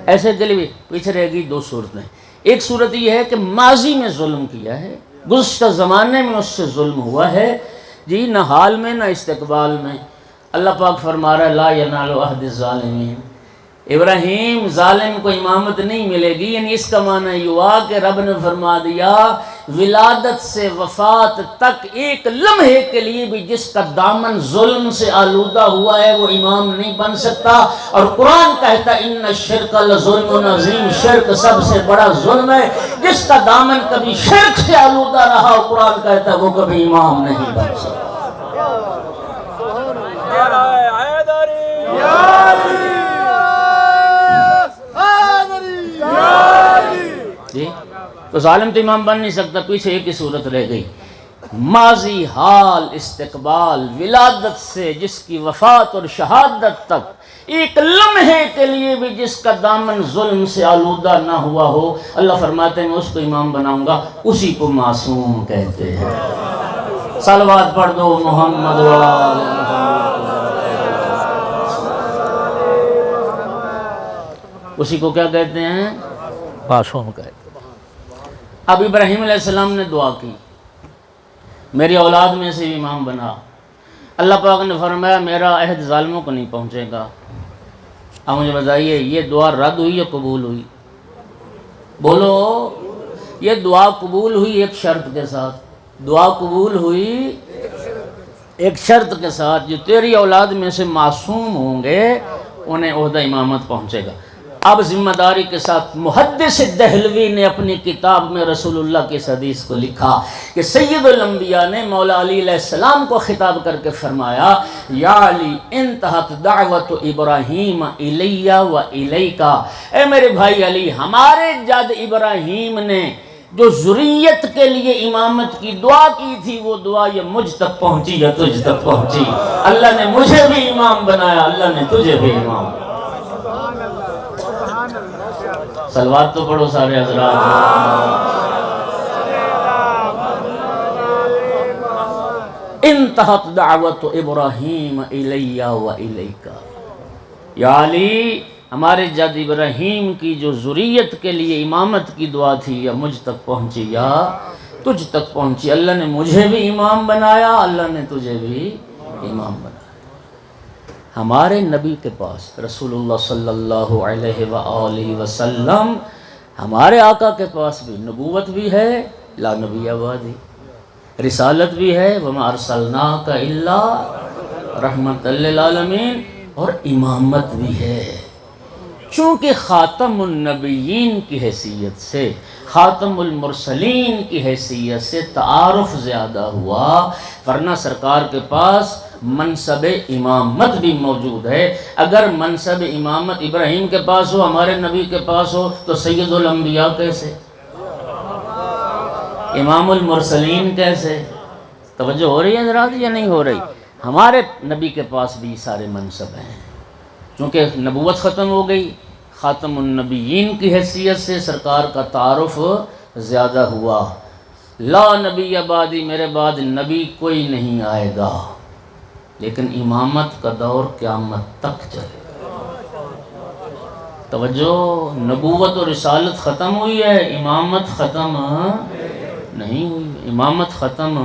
ایسے کے لیے پیچھے رہ گئی دو صورتیں. ایک صورت یہ ہے کہ ماضی میں ظلم کیا ہے، گزشتہ زمانے میں اس سے ظلم ہوا ہے جی، نہ حال میں نہ استقبال میں. اللہ پاک فرما رہا ہے لا ینال عہد الظالمین. ابراہیم ظالم کو امامت نہیں ملے گی، یعنی اس کا معنی یہ ہوا کہ رب نے فرما دیا ولادت سے وفات تک ایک لمحے کے لیے بھی جس کا دامن ظلم سے آلودہ ہوا ہے وہ امام نہیں بن سکتا. اور قرآن کہتا ہے ان الشرک لظلم عظیم، شرک سب سے بڑا ظلم ہے. جس کا دامن کبھی شرک سے آلودہ رہا قرآن کہتا ہے وہ کبھی امام نہیں بن سکتا. جی تو ظالم تو امام بن نہیں سکتا. پیچھے ایک ہی صورت رہ گئی، ماضی حال استقبال ولادت سے جس کی وفات اور شہادت تک ایک لمحے کے لیے بھی جس کا دامن ظلم سے آلودہ نہ ہوا ہو، اللہ فرماتے ہیں میں اس کو امام بناؤں گا. اسی کو معصوم کہتے ہیں. صلوات پڑھ دو محمد اسی کو کیا کہتے ہیں؟ معصوم کہتے ہیں. اب ابراہیم علیہ السلام نے دعا کی میری اولاد میں سے امام بنا. اللہ پاک نے فرمایا میرا عہد ظالموں کو نہیں پہنچے گا. اب مجھے بتائیے یہ دعا رد ہوئی یا قبول ہوئی؟ بولو. یہ دعا قبول ہوئی ایک شرط کے ساتھ. دعا قبول ہوئی ایک شرط کے ساتھ، جو تیری اولاد میں سے معصوم ہوں گے انہیں عہدہ امامت پہنچے گا. اب ذمہ داری کے ساتھ محدث دہلوی نے اپنی کتاب میں رسول اللہ کی اس حدیث کو لکھا کہ سید الانبیاء نے مولا علی علیہ السلام کو خطاب کر کے فرمایا یا علی انتہت دعوت ابراہیم الیہ و الیکا. اے میرے بھائی علی، ہمارے جد ابراہیم نے جو ذریت کے لیے امامت کی دعا کی تھی وہ دعا یہ مجھ تک پہنچی یا تجھ تک پہنچی. اللہ نے مجھے بھی امام بنایا، اللہ نے تجھے بھی امام بنایا. صلوات تو پڑھو سارے حضرات. انتہت دعوت ابراہیم الیہ و الیکا. یا علی، ہمارے جد ابراہیم کی جو ذریت کے لیے امامت کی دعا تھی یا مجھ تک پہنچی یا تجھ تک پہنچی. اللہ نے مجھے بھی امام بنایا، اللہ نے تجھے بھی امام بنایا. ہمارے نبی کے پاس رسول اللہ صلی اللہ علیہ وآلہ وسلم، ہمارے آقا کے پاس بھی نبوت بھی ہے، لا نبی آبادی، رسالت بھی ہے وما ارسلناک الا رحمت للعالمین، اور امامت بھی ہے. چونکہ خاتم النبیین کی حیثیت سے، خاتم المرسلین کی حیثیت سے تعارف زیادہ ہوا، ورنہ سرکار کے پاس منصب امامت بھی موجود ہے. اگر منصب امامت ابراہیم کے پاس ہو، ہمارے نبی کے پاس ہو، تو سید الانبیاء کیسے، امام المرسلین کیسے؟ توجہ ہو رہی ہے حضرات یا نہیں ہو رہی؟ ہمارے نبی کے پاس بھی سارے منصب ہیں. چونکہ نبوت ختم ہو گئی، خاتم النبیین کی حیثیت سے سرکار کا تعارف زیادہ ہوا. لا نبی بعدی، میرے بعد نبی کوئی نہیں آئے گا. لیکن امامت کا دور قیامت تک چلے. توجہ، نبوت اور رسالت ختم ہوئی ہے، امامت ختم نہیں ہوئی. امامت ختم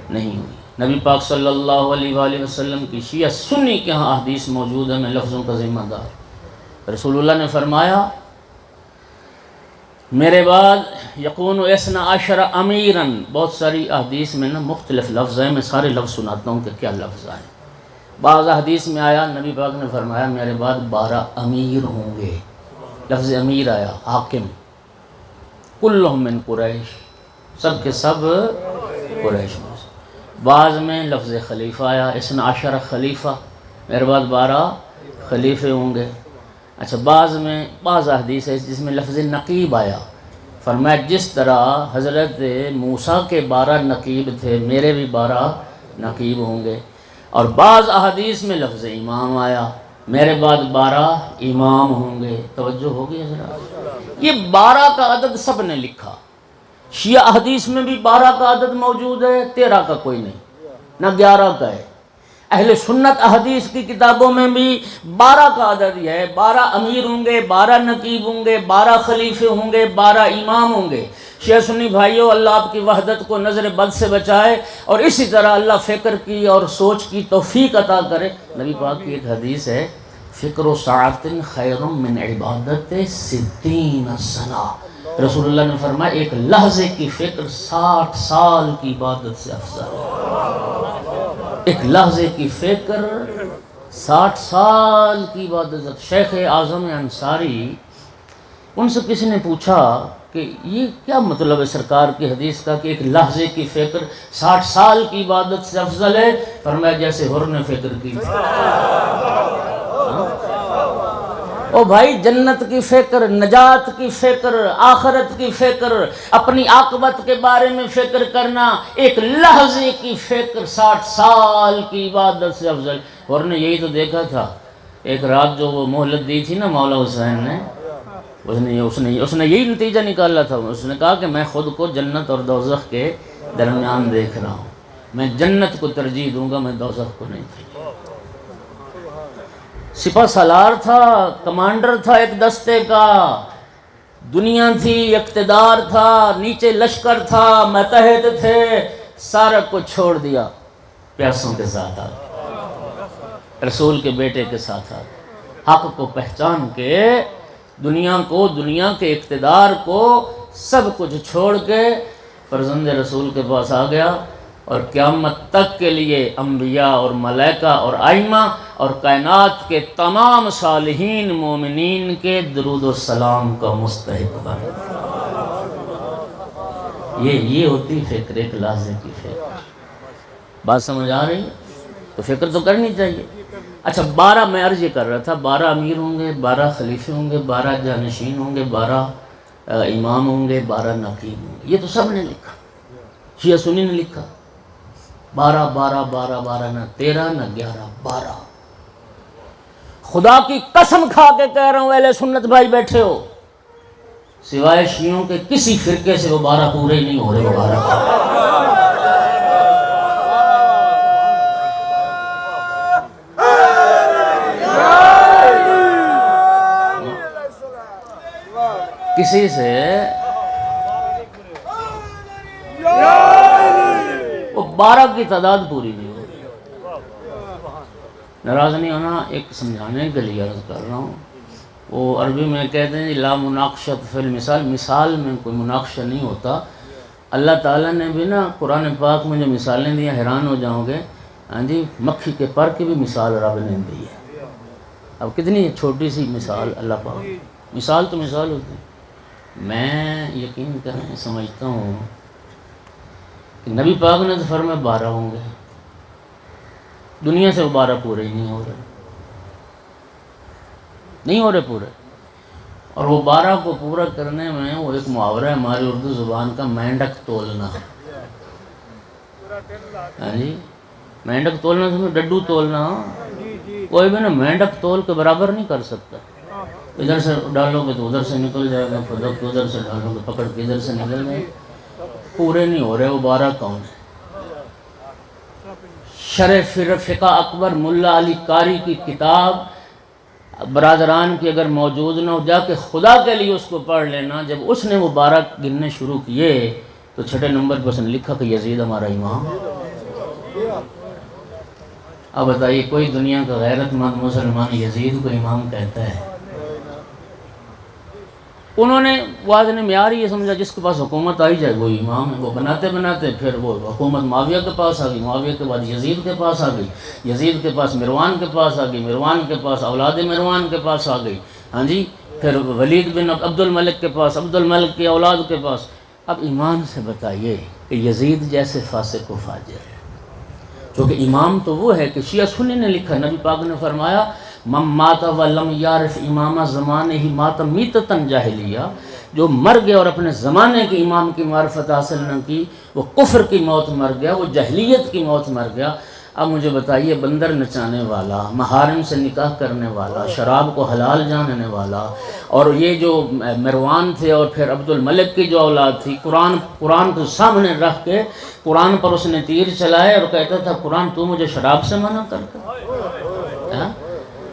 نہیں ہوئی. نبی پاک صلی اللہ علیہ وآلہ وسلم کی شیعہ سنی کے ہاں احادیث موجود ہے، میں لفظوں کا ذمہ دار. رسول اللہ نے فرمایا میرے بعد یکون اثنا عشر امیراً. بہت ساری احادیث میں نا مختلف لفظ ہیں، میں سارے لفظ سناتا ہوں کہ کیا لفظ آئے. بعض احادیث میں آیا نبی پاک نے فرمایا میرے بعد 12 امیر ہوں گے. لفظ امیر آیا، حاکم. کلہم من قریش، سب کے سب قریش میں. بعض میں لفظ خلیفہ آیا، اثنا عشر خلیفہ، میرے بعد 12 خلیفے ہوں گے. اچھا، بعض احادیث ہے جس میں لفظ نقیب آیا. فرمایا جس طرح حضرت موسیٰ کے 12 نقیب تھے، میرے بھی 12 نقیب ہوں گے. اور بعض احادیث میں لفظ امام آیا، میرے بعد 12 امام ہوں گے. توجہ ہوگی حضرات؟ یہ 12 کا عدد سب نے لکھا. شیعہ احادیث میں بھی 12 کا عدد موجود ہے، 13 کا کوئی نہیں، نہ 11 کا ہے. اہل سنت احادیث کی کتابوں میں بھی 12 کا عدد ہی ہے. 12 امیر ہوں گے، 12 نقیب ہوں گے، 12 خلیفے ہوں گے، 12 امام ہوں گے. شیعہ سنی بھائیو، اللہ آپ کی وحدت کو نظر بد سے بچائے اور اسی طرح اللہ فکر کی اور سوچ کی توفیق عطا کرے. نبی پاک کی ایک حدیث ہے، فکر و ساعت خیر من عبادت 60 سنہ. رسول اللہ نے فرمایا ایک لحظے کی فکر 60 سال کی عبادت سے افضل ہے. ایک لحظے کی فکر 60 سال کی عبادت. شیخ اعظم انصاری، ان سے کسی نے پوچھا کہ یہ کیا مطلب ہے سرکار کی حدیث کا کہ ایک لحظے کی فکر 60 سال کی عبادت سے افضل ہے؟ فرمایا جیسے حر نے فکر کی. او بھائی، جنت کی فکر، نجات کی فکر، آخرت کی فکر، اپنی عاقبت کے بارے میں فکر کرنا، ایک لحظے کی فکر 60 سال کی عبادت سے افضل. حر نے یہی تو دیکھا تھا. ایک رات جو وہ مہلت دی تھی نا مولا حسین نے، اس نے یہی نتیجہ نکالا تھا. اس نے کہا کہ میں خود کو جنت اور دوزخ کے درمیان دیکھ رہا ہوں، میں جنت کو ترجیح دوں گا، میں دوزخ کو نہیں ترجیح. سپہ سالار تھا، کمانڈر تھا ایک دستے کا، دنیا تھی، اقتدار تھا، نیچے لشکر تھا، متحد تھے، سارا کچھ چھوڑ دیا، پیاسوں کے ساتھ آ رسول کے بیٹے کے ساتھ آ حق کو پہچان کے دنیا کو، دنیا کے اقتدار کو، سب کچھ چھوڑ کے فرزند رسول کے پاس آ گیا. اور قیامت تک کے لیے انبیاء اور ملائکہ اور ائمہ اور کائنات کے تمام صالحین مومنین کے درود و سلام کا مستحق بنا. یہ ہوتی فکر، ایک لحظے کی فکر. بات سمجھ آ رہی ہے؟ تو فکر تو کرنی چاہیے. اچھا، 12 میں عرض یہ کر رہا تھا، 12 امیر ہوں گے، 12 خلیفے ہوں گے، 12 جانشین ہوں گے، 12 امام ہوں گے، 12 نقیب ہوں گے. یہ تو سب نے لکھا، شیعہ سنی نے لکھا. 12 12 12 12، نہ 13 نہ 11، 12. خدا کی قسم کھا کے کہہ رہا ہوں، اہل سنت بھائی بیٹھے ہو، سوائے شیعوں کے کسی فرقے سے وہ 12 پورے ہی نہیں ہو رہے. وہ 12 کسی سے وہ 12 کی تعداد پوری نہیں ہو رہی. ناراض نہیں ہونا، ایک سمجھانے کے لیے عرض کر رہا ہوں. وہ عربی میں کہتے ہیں لا مناقشۃ فی المثال، مثال میں کوئی مناقشہ نہیں ہوتا. اللہ تعالیٰ نے بھی نا قرآن پاک میں جو مثالیں دی ہیں حیران ہو جاؤ گے. ہاں جی، مکھی کے پر کی بھی مثال رب نے دی ہے. اب کتنی چھوٹی سی مثال اللہ پاک، مثال تو مثال ہوتی ہے. میں یقین کریں سمجھتا ہوں کہ نبی پاک نے تو فرمایا 12 ہوں گے، دنیا سے وہ 12 پورے ہی نہیں ہو رہے، نہیں ہو رہے پورے. اور وہ 12 کو پورا کرنے میں وہ ایک محاورہ ہے ہماری اردو زبان کا، مینڈک تولنا. ہاں جی، مینڈک تولنا سمجھو، ڈڈو تولنا. کوئی بھی نا مینڈک تول کے برابر نہیں کر سکتا. ادھر سے ڈالو گے تو ادھر سے نکل جائے گا، پھدک تو ادھر سے ڈالو گے پکڑ کے ادھر سے نکل جائے. پورے نہیں ہو رہے. وہ 12 کون ہے؟ شرح فقہ اکبر ملا علی قاری کی کتاب برادران کی اگر موجود نہ ہو، جا کے خدا کے لیے اس کو پڑھ لینا۔ جب اس نے وہ 12 گننے شروع کیے تو 6 نمبر پر اس نے لکھا کہ یزید ہمارا امام۔ اب بتائیے کوئی دنیا کا غیرت مند مسلمان یزید کو امام کہتا ہے؟ انہوں نے واضح نے معیار یہ سمجھا جس کے پاس حکومت آئی جائے وہ امام ہے۔ وہ بناتے بناتے پھر وہ حکومت معاویہ کے پاس آ گئی، معاویہ کے بعد یزید کے پاس آ گئی، یزید کے پاس مروان کے پاس آ گئی، مروان کے پاس اولاد مروان کے پاس آ گئی، ہاں جی، پھر ولید بن عبد الملک کے پاس، عبد الملک کی اولاد کے پاس۔ اب ایمان سے بتائیے کہ یزید جیسے فاسق و فاجر ہے، کیونکہ امام تو وہ ہے کہ شیعہ سنی نے لکھا، نبی پاک نے فرمایا من مات ولم یعرف امام زمانے ہی مات میتتن جاہلیہ، جو مر گیا اور اپنے زمانے کے امام کی معرفت حاصل نہ کی وہ کفر کی موت مر گیا، وہ جاہلیت کی موت مر گیا۔ اب مجھے بتائیے بندر نچانے والا، محارم سے نکاح کرنے والا، شراب کو حلال جاننے والا، اور یہ جو مروان تھے اور پھر عبد الملک کی جو اولاد تھی، قرآن کو سامنے رکھ کے قرآن پر اس نے تیر چلائے اور کہتا تھا قرآن تو مجھے شراب سے منع کرتا ہے،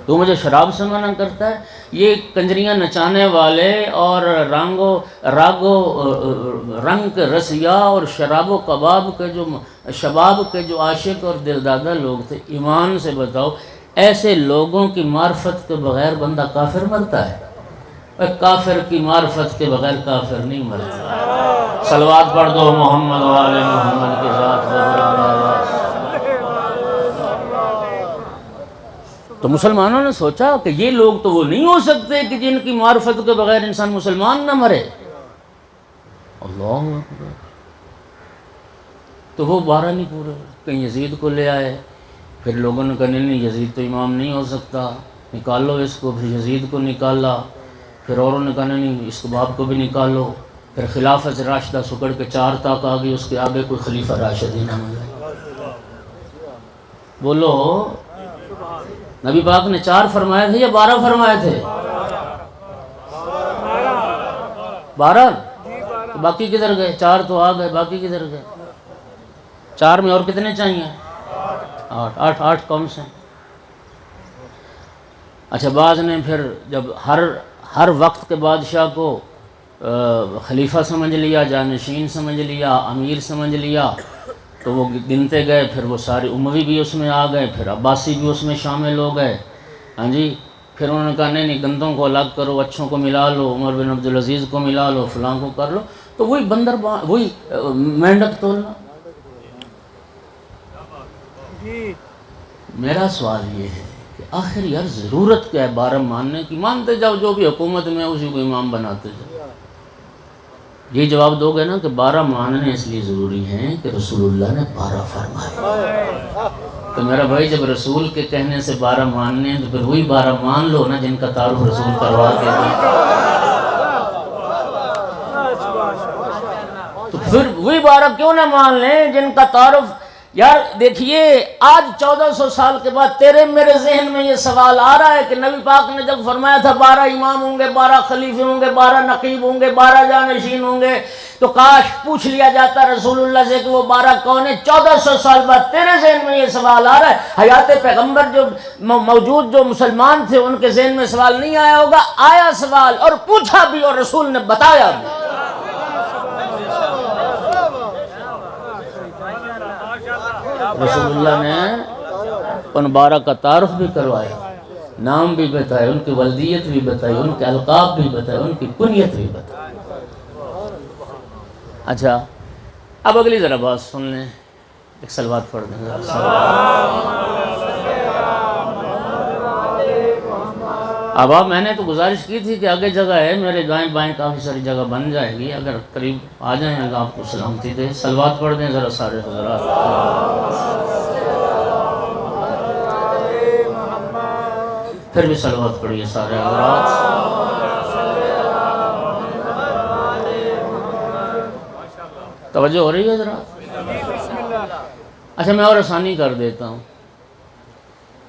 تو مجھے شراب سے منع کرتا ہے۔ یہ کنجریاں نچانے والے اور رنگ کے رسیا اور شراب و کباب کے جو شباب کے جو عاشق اور دلدادہ لوگ تھے، ایمان سے بتاؤ ایسے لوگوں کی معرفت کے بغیر بندہ کافر مرتا ہے؟ اور کافر کی معرفت کے بغیر کافر نہیں مرتا۔ صلوات پڑھ دو محمد و آل محمد کے ساتھ۔ تو مسلمانوں نے سوچا کہ یہ لوگ تو وہ نہیں ہو سکتے کہ جن کی معرفت کے بغیر انسان مسلمان نہ مرے۔ اللہ اکبر۔ تو وہ 12 نہیں پورے، کہیں یزید کو لے آئے، پھر لوگوں نے کہا نہیں یزید تو امام نہیں ہو سکتا، نکالو اس کو، پھر یزید کو نکالا، پھر اوروں نے کہا نہیں اس کے باپ کو بھی نکالو، پھر خلافت راشدہ سکڑ کے 4 تک آ گئی، اس کے آگے کوئی خلیفہ راشد ہی نہ ملا۔ بولو نبی پاک نے 4 فرمائے تھے یا 12 فرمائے تھے؟ 12؟ باقی کدھر گئے؟ 4 تو آ گئے، باقی کدھر گئے؟ 4 میں اور کتنے چاہیے؟ 8 کون سے؟ اچھا بعض نے پھر جب ہر وقت کے بادشاہ کو خلیفہ سمجھ لیا، جانشین سمجھ لیا، امیر سمجھ لیا، تو وہ گنتے گئے، پھر وہ سارے اموی بھی اس میں آ گئے، پھر عباسی بھی اس میں شامل ہو گئے، ہاں جی، پھر انہوں نے کہا نہیں گندوں کو الگ کرو، اچھوں کو ملا لو، عمر بن عبدالعزیز کو ملا لو، فلاں کو کر لو، تو وہی وہی مینڈک تولنا۔ میرا سوال یہ ہے کہ آخر یار ضرورت کیا ہے 12 ماننے کی؟ مانتے جاؤ، جو بھی حکومت میں اسی کو امام بناتے جاؤ۔ یہ جواب دو گے نا کہ 12 ماننے اس لیے ضروری ہیں کہ رسول اللہ نے 12 فرمائے۔ تو میرا بھائی جب رسول کے کہنے سے 12 ماننے ہیں تو پھر وہی 12 مان لو نا جن کا تعارف رسول کروا کے دیں، تو پھر وہی 12 کیوں نہ مان لیں جن کا تعارف۔ یار دیکھیے آج 1400 سال کے بعد تیرے میرے ذہن میں یہ سوال آ رہا ہے کہ نبی پاک نے جب فرمایا تھا 12 امام ہوں گے، 12 خلیفے ہوں گے، 12 نقیب ہوں گے، 12 جانشین ہوں گے، تو کاش پوچھ لیا جاتا رسول اللہ سے کہ وہ 12 کون ہیں۔ 1400 سال بعد تیرے ذہن میں یہ سوال آ رہا ہے، حیات پیغمبر جو موجود جو مسلمان تھے ان کے ذہن میں سوال نہیں آیا ہوگا؟ آیا سوال، اور پوچھا بھی اور رسول نے بتایا بھی۔ رسول اللہ نے ان 12 کا تعارف بھی کروایا، نام بھی بتائے، ان کی ولدیت بھی بتائی، ان کے القاب بھی بتائے، ان کی کنیت بھی بتائی۔ اچھا اب اگلی ذرا بات سن لیں، ایک صلوات پڑھ دیں ذرا۔ اب میں نے تو گزارش کی تھی کہ آگے جگہ ہے، میرے دائیں بائیں کافی ساری جگہ بن جائے گی، اگر قریب آ جائیں اللہ آپ کو سلامتی دے۔ صلوات پڑھ دیں ذرا سارے حضرات۔ پھر بھی صلوات پڑھیے سارے حضرات۔ توجہ ہو رہی ہے حضرات؟ اچھا میں اور آسانی کر دیتا ہوں،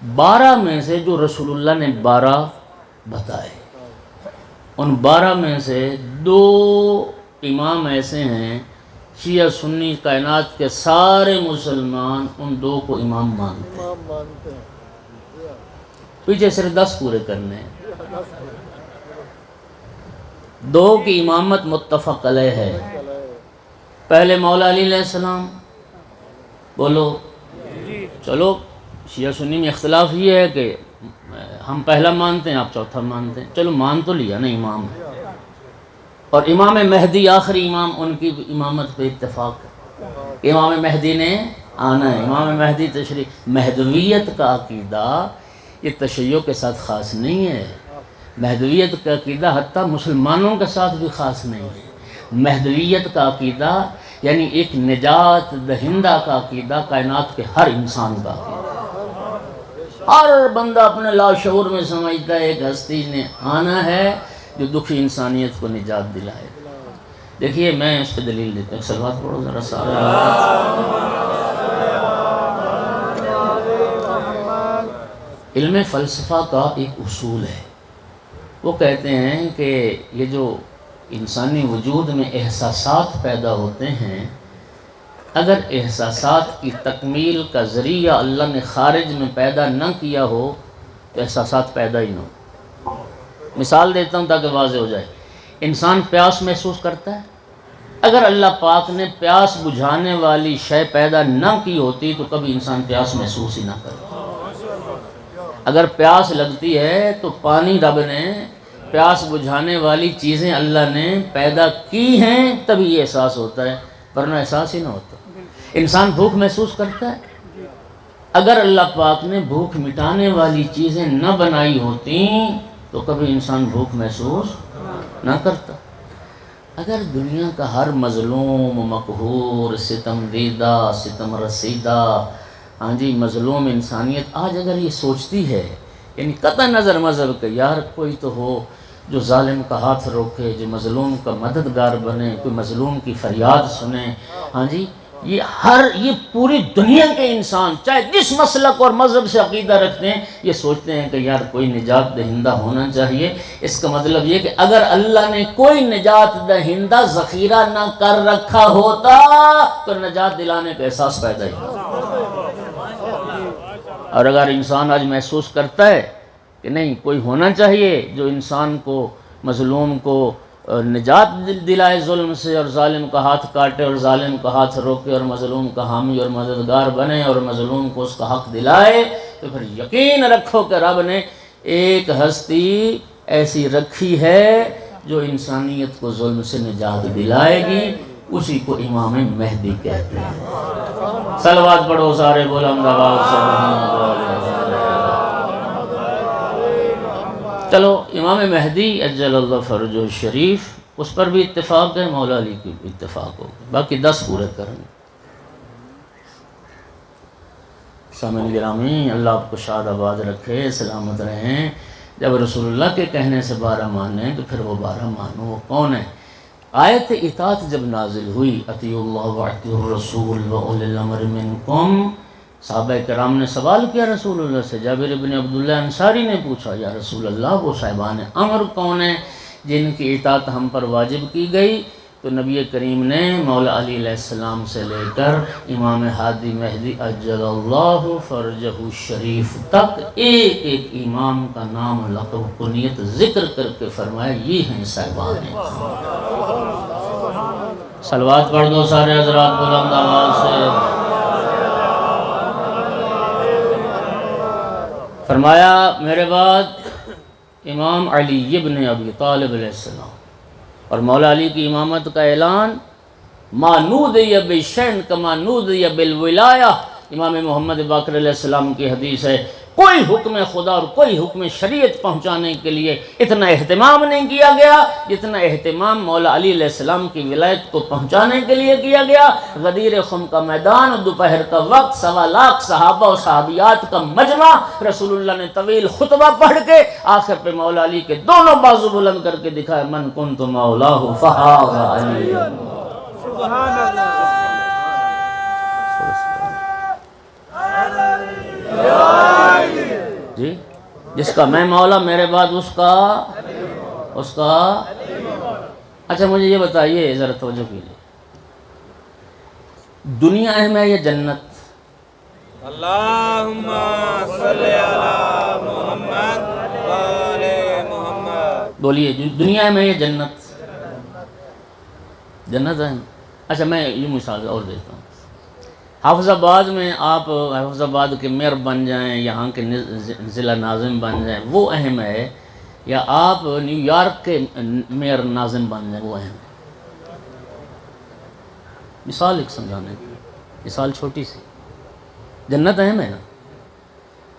12 میں سے جو رسول اللہ نے 12 بتائے، ان 12 میں سے 2 امام ایسے ہیں شیعہ سنی کائنات کے سارے مسلمان ان دو کو امام مانتے ہیں، پیچھے صرف 10 پورے کرنے ہیں۔ دو کی امامت متفق علیہ ہے، پہلے مولا علی علیہ السلام، بولو چلو شیعہ سنی میں اختلاف یہ ہے کہ ہم پہلا مانتے ہیں آپ چوتھا مانتے ہیں، چلو مان تو لیا نا امام ہے، اور امام مہدی آخری امام، ان کی امامت پہ اتفاق ہے، امام مہدی نے آنا ہے، امام مہدی تشریف۔ مہدویت کا عقیدہ یہ تشیع کے ساتھ خاص نہیں ہے، مہدویت کا عقیدہ حتیٰ مسلمانوں کے ساتھ بھی خاص نہیں ہے۔ مہدویت کا عقیدہ یعنی ایک نجات دہندہ کا عقیدہ، کائنات کے ہر انسان کا عقیدہ۔ ہر بندہ اپنے لاشعور میں سمجھتا ہے ایک ہستی نے آنا ہے جو دکھی انسانیت کو نجات دلائے۔ دیکھیے میں اس پہ دلیل دیتا ہوں، صلوات پڑھو ذرا سارے۔ علم فلسفہ کا ایک اصول ہے، وہ کہتے ہیں کہ یہ جو انسانی وجود میں احساسات پیدا ہوتے ہیں، اگر احساسات کی تکمیل کا ذریعہ اللہ نے خارج میں پیدا نہ کیا ہو تو احساسات پیدا ہی نہ ہو۔ مثال دیتا ہوں تاکہ واضح ہو جائے۔ انسان پیاس محسوس کرتا ہے، اگر اللہ پاک نے پیاس بجھانے والی شے پیدا نہ کی ہوتی تو کبھی انسان پیاس محسوس ہی نہ کرتا۔ اگر پیاس لگتی ہے تو پانی رب نے، پیاس بجھانے والی چیزیں اللہ نے پیدا کی ہیں تبھی یہ احساس ہوتا ہے، ورنہ احساس ہی نہ ہوتا۔ انسان بھوک محسوس کرتا ہے، اگر اللہ پاک نے بھوک مٹانے والی چیزیں نہ بنائی ہوتی تو کبھی انسان بھوک محسوس نہ کرتا۔ اگر دنیا کا ہر مظلوم، مقہور، ستم دیدہ، ستم رسیدہ، مظلوم انسانیت آج اگر یہ سوچتی ہے، یعنی قطع نظر مذہب کہ یار کوئی تو ہو جو ظالم کا ہاتھ روکے، جو مظلوم کا مددگار بنے، کوئی مظلوم کی فریاد سنے، یہ پوری دنیا کے انسان چاہے جس مسلک اور مذہب سے عقیدہ رکھتے ہیں یہ سوچتے ہیں کہ یار کوئی نجات دہندہ ہونا چاہیے۔ اس کا مطلب یہ کہ اگر اللہ نے کوئی نجات دہندہ ذخیرہ نہ کر رکھا ہوتا تو نجات دلانے کا احساس پیدا ہی ہوتا۔ اور اگر انسان آج محسوس کرتا ہے کہ نہیں کوئی ہونا چاہیے جو انسان کو، مظلوم کو نجات دلائے ظلم سے، اور ظالم کا ہاتھ کاٹے اور ظالم کا ہاتھ روکے، اور مظلوم کا حامی اور مددگار بنے، اور مظلوم کو اس کا حق دلائے، تو پھر یقین رکھو کہ رب نے ایک ہستی ایسی رکھی ہے جو انسانیت کو ظلم سے نجات دلائے گی، اسی کو امام مہدی کہتے ہیں۔ صلوات پڑھو سارے بلند آواز سے۔ چلو امام مہدی اجل اللہ فرجہ الشریف، اس پر بھی اتفاق ہے، مولا علی کی بھی اتفاق ہو، باقی 10 پورے کریں۔ سامعین گرامی، اللہ آپ کو شاد آباد رکھے، سلامت رہیں۔ جب رسول اللہ کے کہنے سے 12 مانیں تو پھر وہ 12 مانو، وہ کون ہے؟ آیت اطاعت جب نازل ہوئی، اطیعوا اللہ واطیعوا الرسول واولی الامر منکم، صحابہ کرام نے سوال کیا رسول اللہ سے۔ جابر بن عبداللہ انصاری نے پوچھا یا رسول اللہ وہ صاحبان امر کون ہیں جن کی اطاعت ہم پر واجب کی گئی؟ تو نبی کریم نے مولا علی علیہ السلام سے لے کر امام ہادی مہدی اجل اللہ فرجہ الشریف تک ایک ایک امام کا نام، لقب، کنیت ذکر کر کے فرمایا یہ ہیں صاحبان ہیں۔ صلوات پڑھ دو سارے حضرات بلند آواز سے۔ فرمایا میرے بعد امام علی ابن ابی طالب علیہ السلام، اور مولا علی کی امامت کا اعلان ما نودی بالشن کما نودی بالولایہ۔ امام محمد باقر علیہ السلام کی حدیث ہے، کوئی حکم خدا اور کوئی حکم شریعت پہنچانے کے لیے اتنا اہتمام نہیں کیا گیا جتنا اہتمام مولا علی علیہ السلام کی ولایت کو پہنچانے کے لیے کیا گیا۔ غدیر خم کا میدان، دوپہر کا وقت، 1.25 لاکھ صحابہ و صحابیات کا مجمع، رسول اللہ نے طویل خطبہ پڑھ کے آخر پہ مولا علی کے دونوں بازو بلند کر کے دکھایا، من کنت مولاہ فہذا علی۔ سبحان اللہ۔ جی جس کا میں مولا، میرے بعد اس کا۔ اچھا مجھے یہ بتائیے ذرا توجہ کیجیے، دنیا اہم ہے یا جنت؟ اللہم صلی علی محمد و آل محمد. بولیے دنیا اہم ہے یا جنت؟ جنت اہم. اچھا میں یہ مثال اور دیتا ہوں. حافظ آباد میں آپ حافظ آباد کے میئر بن جائیں، یہاں کے ضلع ناظم بن جائیں، وہ اہم ہے، یا آپ نیو یارک کے میئر ناظم بن جائیں وہ اہم ہے؟ مثال ایک سمجھانے کی، مثال چھوٹی سی. جنت اہم ہے نا.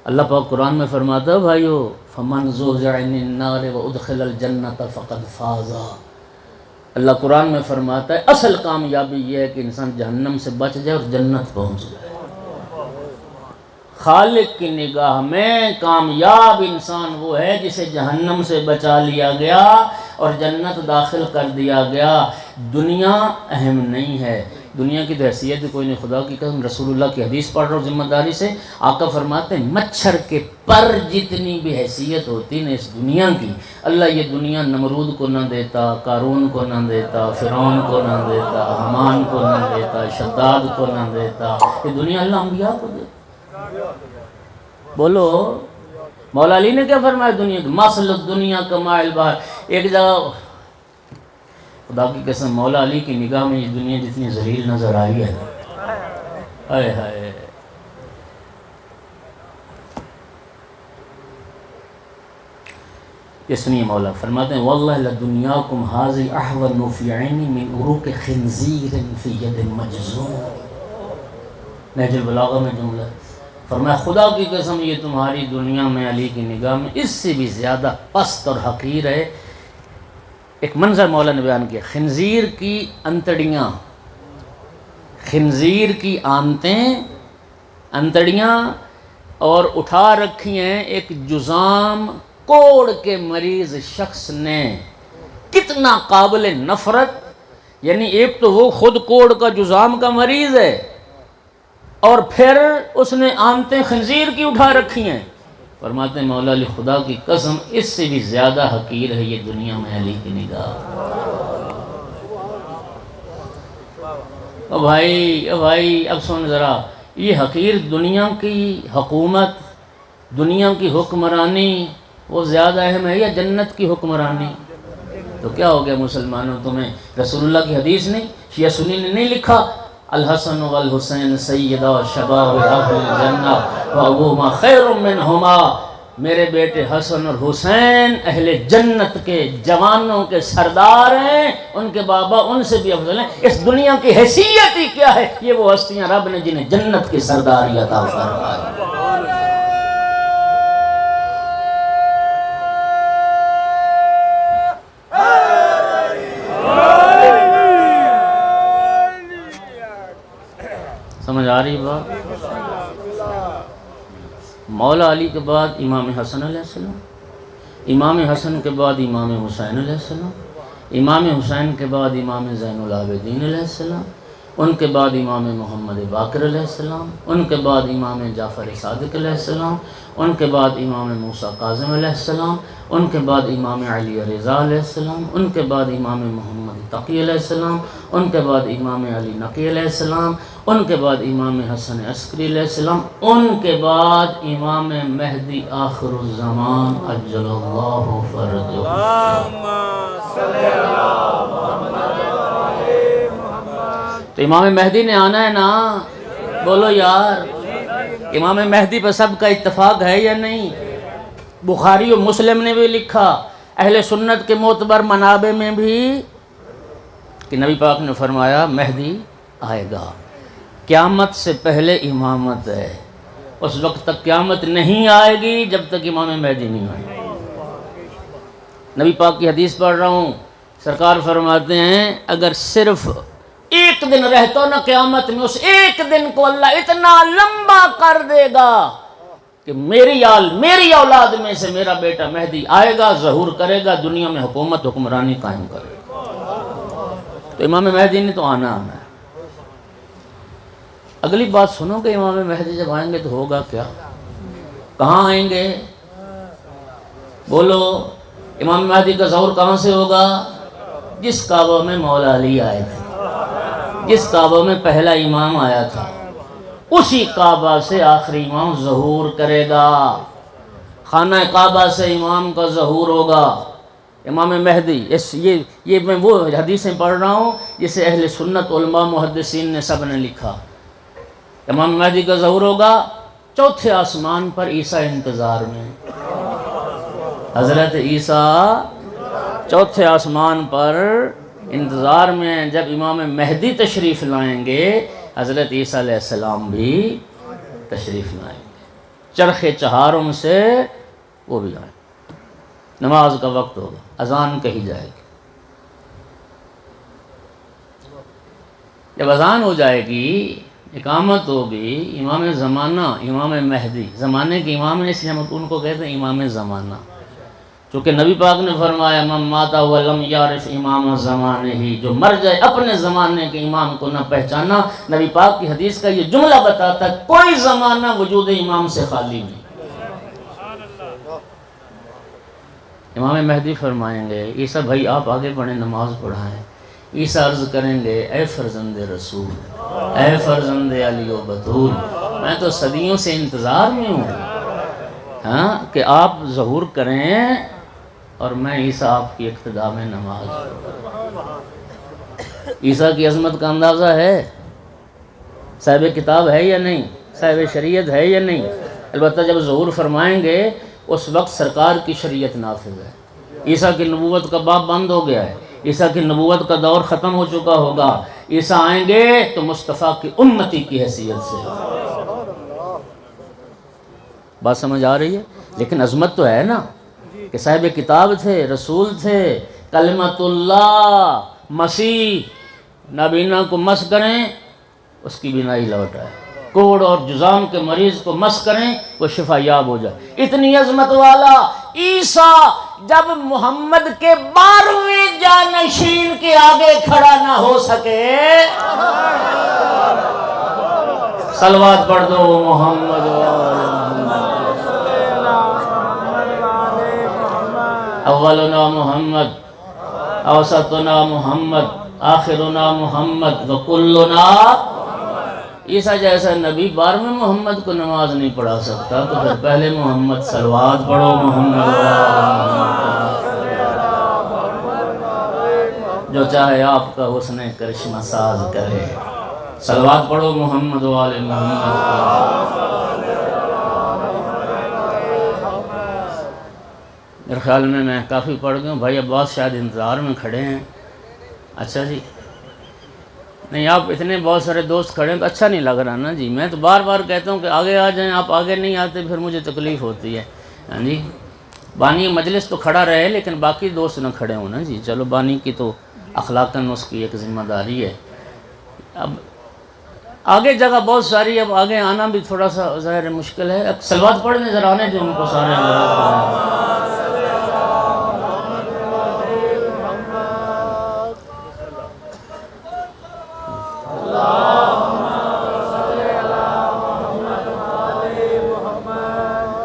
اللہ پاک قرآن میں فرماتا ہے بھائیو فمن زحزح عن النار وادخل الجنۃ فقد فاز. اللہ قرآن میں فرماتا ہے اصل کامیابی یہ ہے کہ انسان جہنم سے بچ جائے اور جنت پہنچ جائے. خالق کی نگاہ میں کامیاب انسان وہ ہے جسے جہنم سے بچا لیا گیا اور جنت داخل کر دیا گیا. دنیا اہم نہیں ہے. دنیا کی تو حیثیت کوئی نہیں. خدا کی قسم رسول اللہ کی حدیث پڑھ رہا ہوں ذمہ داری سے. آقا فرماتے ہیں مچھر کے پر جتنی بھی حیثیت ہوتی نا اس دنیا کی، اللہ یہ دنیا نمرود کو نہ دیتا، قارون کو نہ دیتا، فرعون کو نہ دیتا، حمان کو نہ دیتا، شداد کو نہ دیتا. یہ دنیا اللہ انبیاء کو دیتا. بولو مولا علی نے کیا فرمایا دنیا کی؟ مثل الدنیا کماء البحر. ایک جگہ خدا کی قسم مولا علی کی نگاہ میں یہ دنیا جتنی ذلیل نظر آئی ہے، ہائے ہائے. یہ سنیے مولا فرماتے ہیں واللہ لدنیاکم ھذی احون فی عینی من عروق خنزیر فی ید مجزوم. نہج البلاغہ میں جملہ ہے. فرمایا خدا کی قسم یہ تمہاری دنیا میں علی کی نگاہ میں اس سے بھی زیادہ پست اور حقیر ہے. ایک منظر مولا نے بیان کیا، خنزیر کی انتڑیاں، خنزیر کی آنتیں، انتڑیاں، اور اٹھا رکھی ہیں ایک جذام کوڑ کے مریض شخص نے. کتنا قابل نفرت. یعنی ایک تو وہ خود کوڑ کا جذام کا مریض ہے اور پھر اس نے آنتیں خنزیر کی اٹھا رکھی ہیں. فرماتے ہیں مولا علی خدا کی قسم اس سے بھی زیادہ حقیر ہے یہ دنیا میں علی کی نگاہ. او بھائی اب سن ذرا، یہ حقیر دنیا کی حکومت، دنیا کی حکمرانی وہ زیادہ اہم ہے یا جنت کی حکمرانی؟ تو کیا ہو گیا مسلمانوں، تمہیں رسول اللہ کی حدیث نہیں، شیعہ سنی نے نہیں لکھا الحسن والحسین سیدا شباب اہل الجنہ وابوہما خیر منہما. میرے بیٹے حسن اور حسین اہل جنت کے جوانوں کے سردار ہیں، ان کے بابا ان سے بھی افضل ہیں. اس دنیا کی حیثیت ہی کیا ہے؟ یہ وہ ہستیاں رب نے جنہیں جنت کی سرداری عطا فرمائی. سمجھ آ رہی بات؟ مولا علی کے بعد امام حسن علیہ السلام، امام حسن کے بعد امام حسین علیہ السلام، امام حسین کے بعد امام زین العابدین علیہ السلام، ان کے بعد امام محمد باقر علیہ السلام، ان کے بعد امام جعفر صادق علیہ السلام، ان کے بعد امام موسیٰ کاظم علیہ السلام، ان کے بعد امام علی رضا علیہ السلام، ان کے بعد امام محمد تقی علیہ السلام، ان کے بعد امام علی نقی علیہ السلام، ان کے بعد امام حسن عسکری علیہ السلام، ان کے بعد امام مہدی آخر الزمان عجل اللہ فرجہ. تو امام مہدی نے آنا ہے نا، بولو یار. امام مہدی پر سب کا اتفاق ہے یا نہیں؟ بخاری و مسلم نے بھی لکھا، اہل سنت کے معتبر منابع میں بھی، کہ نبی پاک نے فرمایا مہدی آئے گا، قیامت سے پہلے امامت ہے. اس وقت تک قیامت نہیں آئے گی جب تک امام مہدی نہیں آئے. نبی پاک کی حدیث پڑھ رہا ہوں، سرکار فرماتے ہیں اگر صرف ایک دن رہتا نا قیامت میں، اس ایک دن کو اللہ اتنا لمبا کر دے گا کہ میری اولاد میں سے میرا بیٹا مہدی آئے گا، ظہور کرے گا، دنیا میں حکومت حکمرانی قائم کرے گا. تو امام مہدی نے تو آنا ہے. اگلی بات سنو کہ امام مہدی جب آئیں گے تو ہوگا کیا؟ کہاں آئیں گے؟ بولو. امام مہدی کا ظہور کہاں سے ہوگا؟ جس کعبہ میں مولا علی آئے تھے. جس کعبہ میں پہلا امام آیا تھا اسی کعبہ سے آخری امام ظہور کرے گا، خانہ کعبہ سے امام کا ظہور ہوگا، امام مہدی۔ یہ میں وہ حدیثیں پڑھ رہا ہوں جسے اہل سنت علماء محدثین نے سب نے لکھا۔ امام مہدی کا ظہور ہوگا چوتھے آسمان پر، عیسیٰ انتظار میں، حضرت عیسیٰ چوتھے آسمان پر انتظار میں، جب امام مہدی تشریف لائیں گے حضرت عیسیٰ علیہ السلام بھی تشریف لائیں گے، چرخ چہارم سے وہ بھی آئیں گے۔ نماز کا وقت ہوگا، اذان کہی جائے گی۔ جب اذان ہو جائے گی، اقامت ہوگی، امام زمانہ، امام مہدی، زمانے کے امام نے، اس لیے ہم ان کو کہتے ہیں امام زمانہ، چونکہ نبی پاک نے فرمایا من مات ولم یعرف امام زمانے ہی، جو مر جائے اپنے زمانے کے امام کو نہ پہچانا۔ نبی پاک کی حدیث کا یہ جملہ بتاتا ہے کوئی زمانہ وجود امام سے خالی نہیں۔ امام مہدی فرمائیں گے عیسیٰ بھائی آپ آگے بڑھیں، نماز پڑھائیں۔ عیسیٰ عرض کریں گے اے فرزند رسول، اے فرزند علی و بطول، میں تو صدیوں سے انتظار میں ہوں ہاں کہ آپ ظہور کریں اور میں عیسیٰ آپ کی اقتداء میں نماز پڑھوں۔ عیسیٰ کی عظمت کا اندازہ ہے؟ صاحب کتاب ہے یا نہیں؟ صاحب شریعت ہے یا نہیں؟ البتہ جب ظہور فرمائیں گے اس وقت سرکار کی شریعت نافذ ہے۔ عیسیٰ کی نبوت کا باب بند ہو گیا ہے، عیسیٰ کی نبوت کا دور ختم ہو چکا ہوگا۔ عیسیٰ آئیں گے تو مصطفیٰ کی امتی کی حیثیت سے۔ بات سمجھ آ رہی ہے؟ لیکن عظمت تو ہے نا کہ صاحب کتاب تھے، رسول تھے، کلمت اللہ، مسیح، نابینا کو مس کریں اس کی بینائی لوٹ آئے، کوڑ اور جزام کے مریض کو مس کریں وہ شفا یاب ہو جائے۔ اتنی عظمت والا عیسیٰ جب محمد کے 12ویں جانشین کے آگے کھڑا نہ ہو سکے، صلوات پڑھ دو محمد اولنا محمد، اوسطنا محمد، آخرنا محمد، وکلنا۔ عیسیٰ جیسا نبی 12ویں محمد کو نماز نہیں پڑھا سکتا تو پھر پہلے محمد، صلوات پڑھو محمد، جو چاہے آپ کا حسن کرشمہ ساز کرے، صلوات پڑھو محمد وآل محمد۔ میرے خیال میں کافی پڑھ گیا ہوں، بھائی عباس شاید انتظار میں کھڑے ہیں۔ اچھا جی، نہیں آپ اتنے بہت سارے دوست کھڑے ہیں تو اچھا نہیں لگ رہا نا جی۔ میں تو بار بار کہتا ہوں کہ آگے آ جائیں، آپ آگے نہیں آتے پھر مجھے تکلیف ہوتی ہے۔ ہاں جی، بانی مجلس تو کھڑا رہے لیکن باقی دوست نہ کھڑے ہوں نا جی۔ چلو بانی کی تو اخلاقاً اس کی ایک ذمہ داری ہے۔ اب آگے جگہ بہت ساری، اب آگے آنا بھی تھوڑا سا ظاہر مشکل ہے۔ اب صلوات پڑھنے ذرا آنے دیں ان کو سارے۔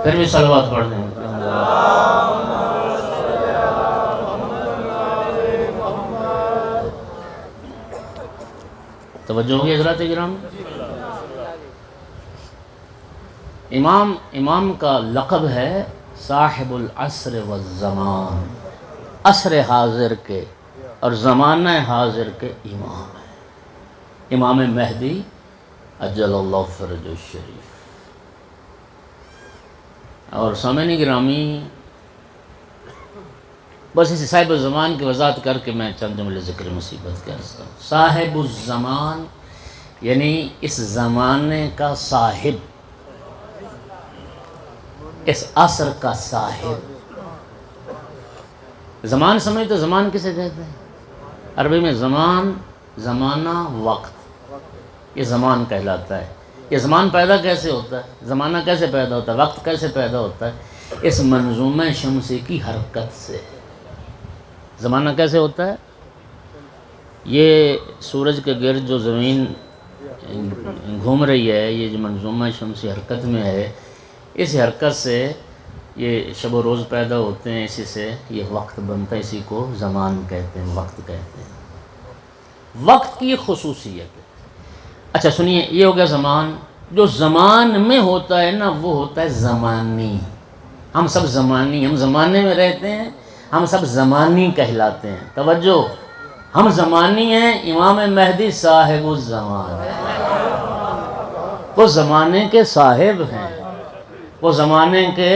پھر بھی صلوات پڑھ دیں۔ توجہ ہوگی حضرات کرام۔ امام کا لقب ہے صاحب العصر والزمان، عصر حاضر کے اور زمانہ حاضر کے امام ہیں، امام مہدی عجل اللہ فرج الشریف۔ اور سامعین گرامی، بس اس صاحب الزمان کی وضاحت کر کے میں چند جملے ذکر مصیبت کرتا ہوں۔ صاحب الزمان یعنی اس زمانے کا صاحب، اس عصر کا صاحب۔ زمان سمجھ تو زمان کسے کہتے ہیں؟ عربی میں زمان، زمانہ، وقت، یہ زمان کہلاتا ہے۔ یہ زمان پیدا کیسے ہوتا ہے؟ زمانہ کیسے پیدا ہوتا ہے؟ وقت کیسے پیدا ہوتا ہے؟ اس منظومہ شمسی کی حرکت سے۔ زمانہ کیسے ہوتا ہے؟ یہ سورج کے گرد جو زمین گھوم رہی ہے، یہ جو منظومہ شمسی حرکت میں ہے، اس حرکت سے یہ شب و روز پیدا ہوتے ہیں، اسی سے یہ وقت بنتا ہے، اسی کو زمان کہتے ہیں، وقت کہتے ہیں۔ وقت کی خصوصیت. اچھا سنیے، یہ ہو گیا زمان. جو زمان میں ہوتا ہے نا وہ ہوتا ہے زمانی. ہم سب زمانی، ہم زمانے میں رہتے ہیں، ہم سب زمانی کہلاتے ہیں. توجہ، ہم زمانی ہیں، امام مہدی صاحب الزمان، وہ زمانے کے صاحب ہیں، وہ زمانے کے.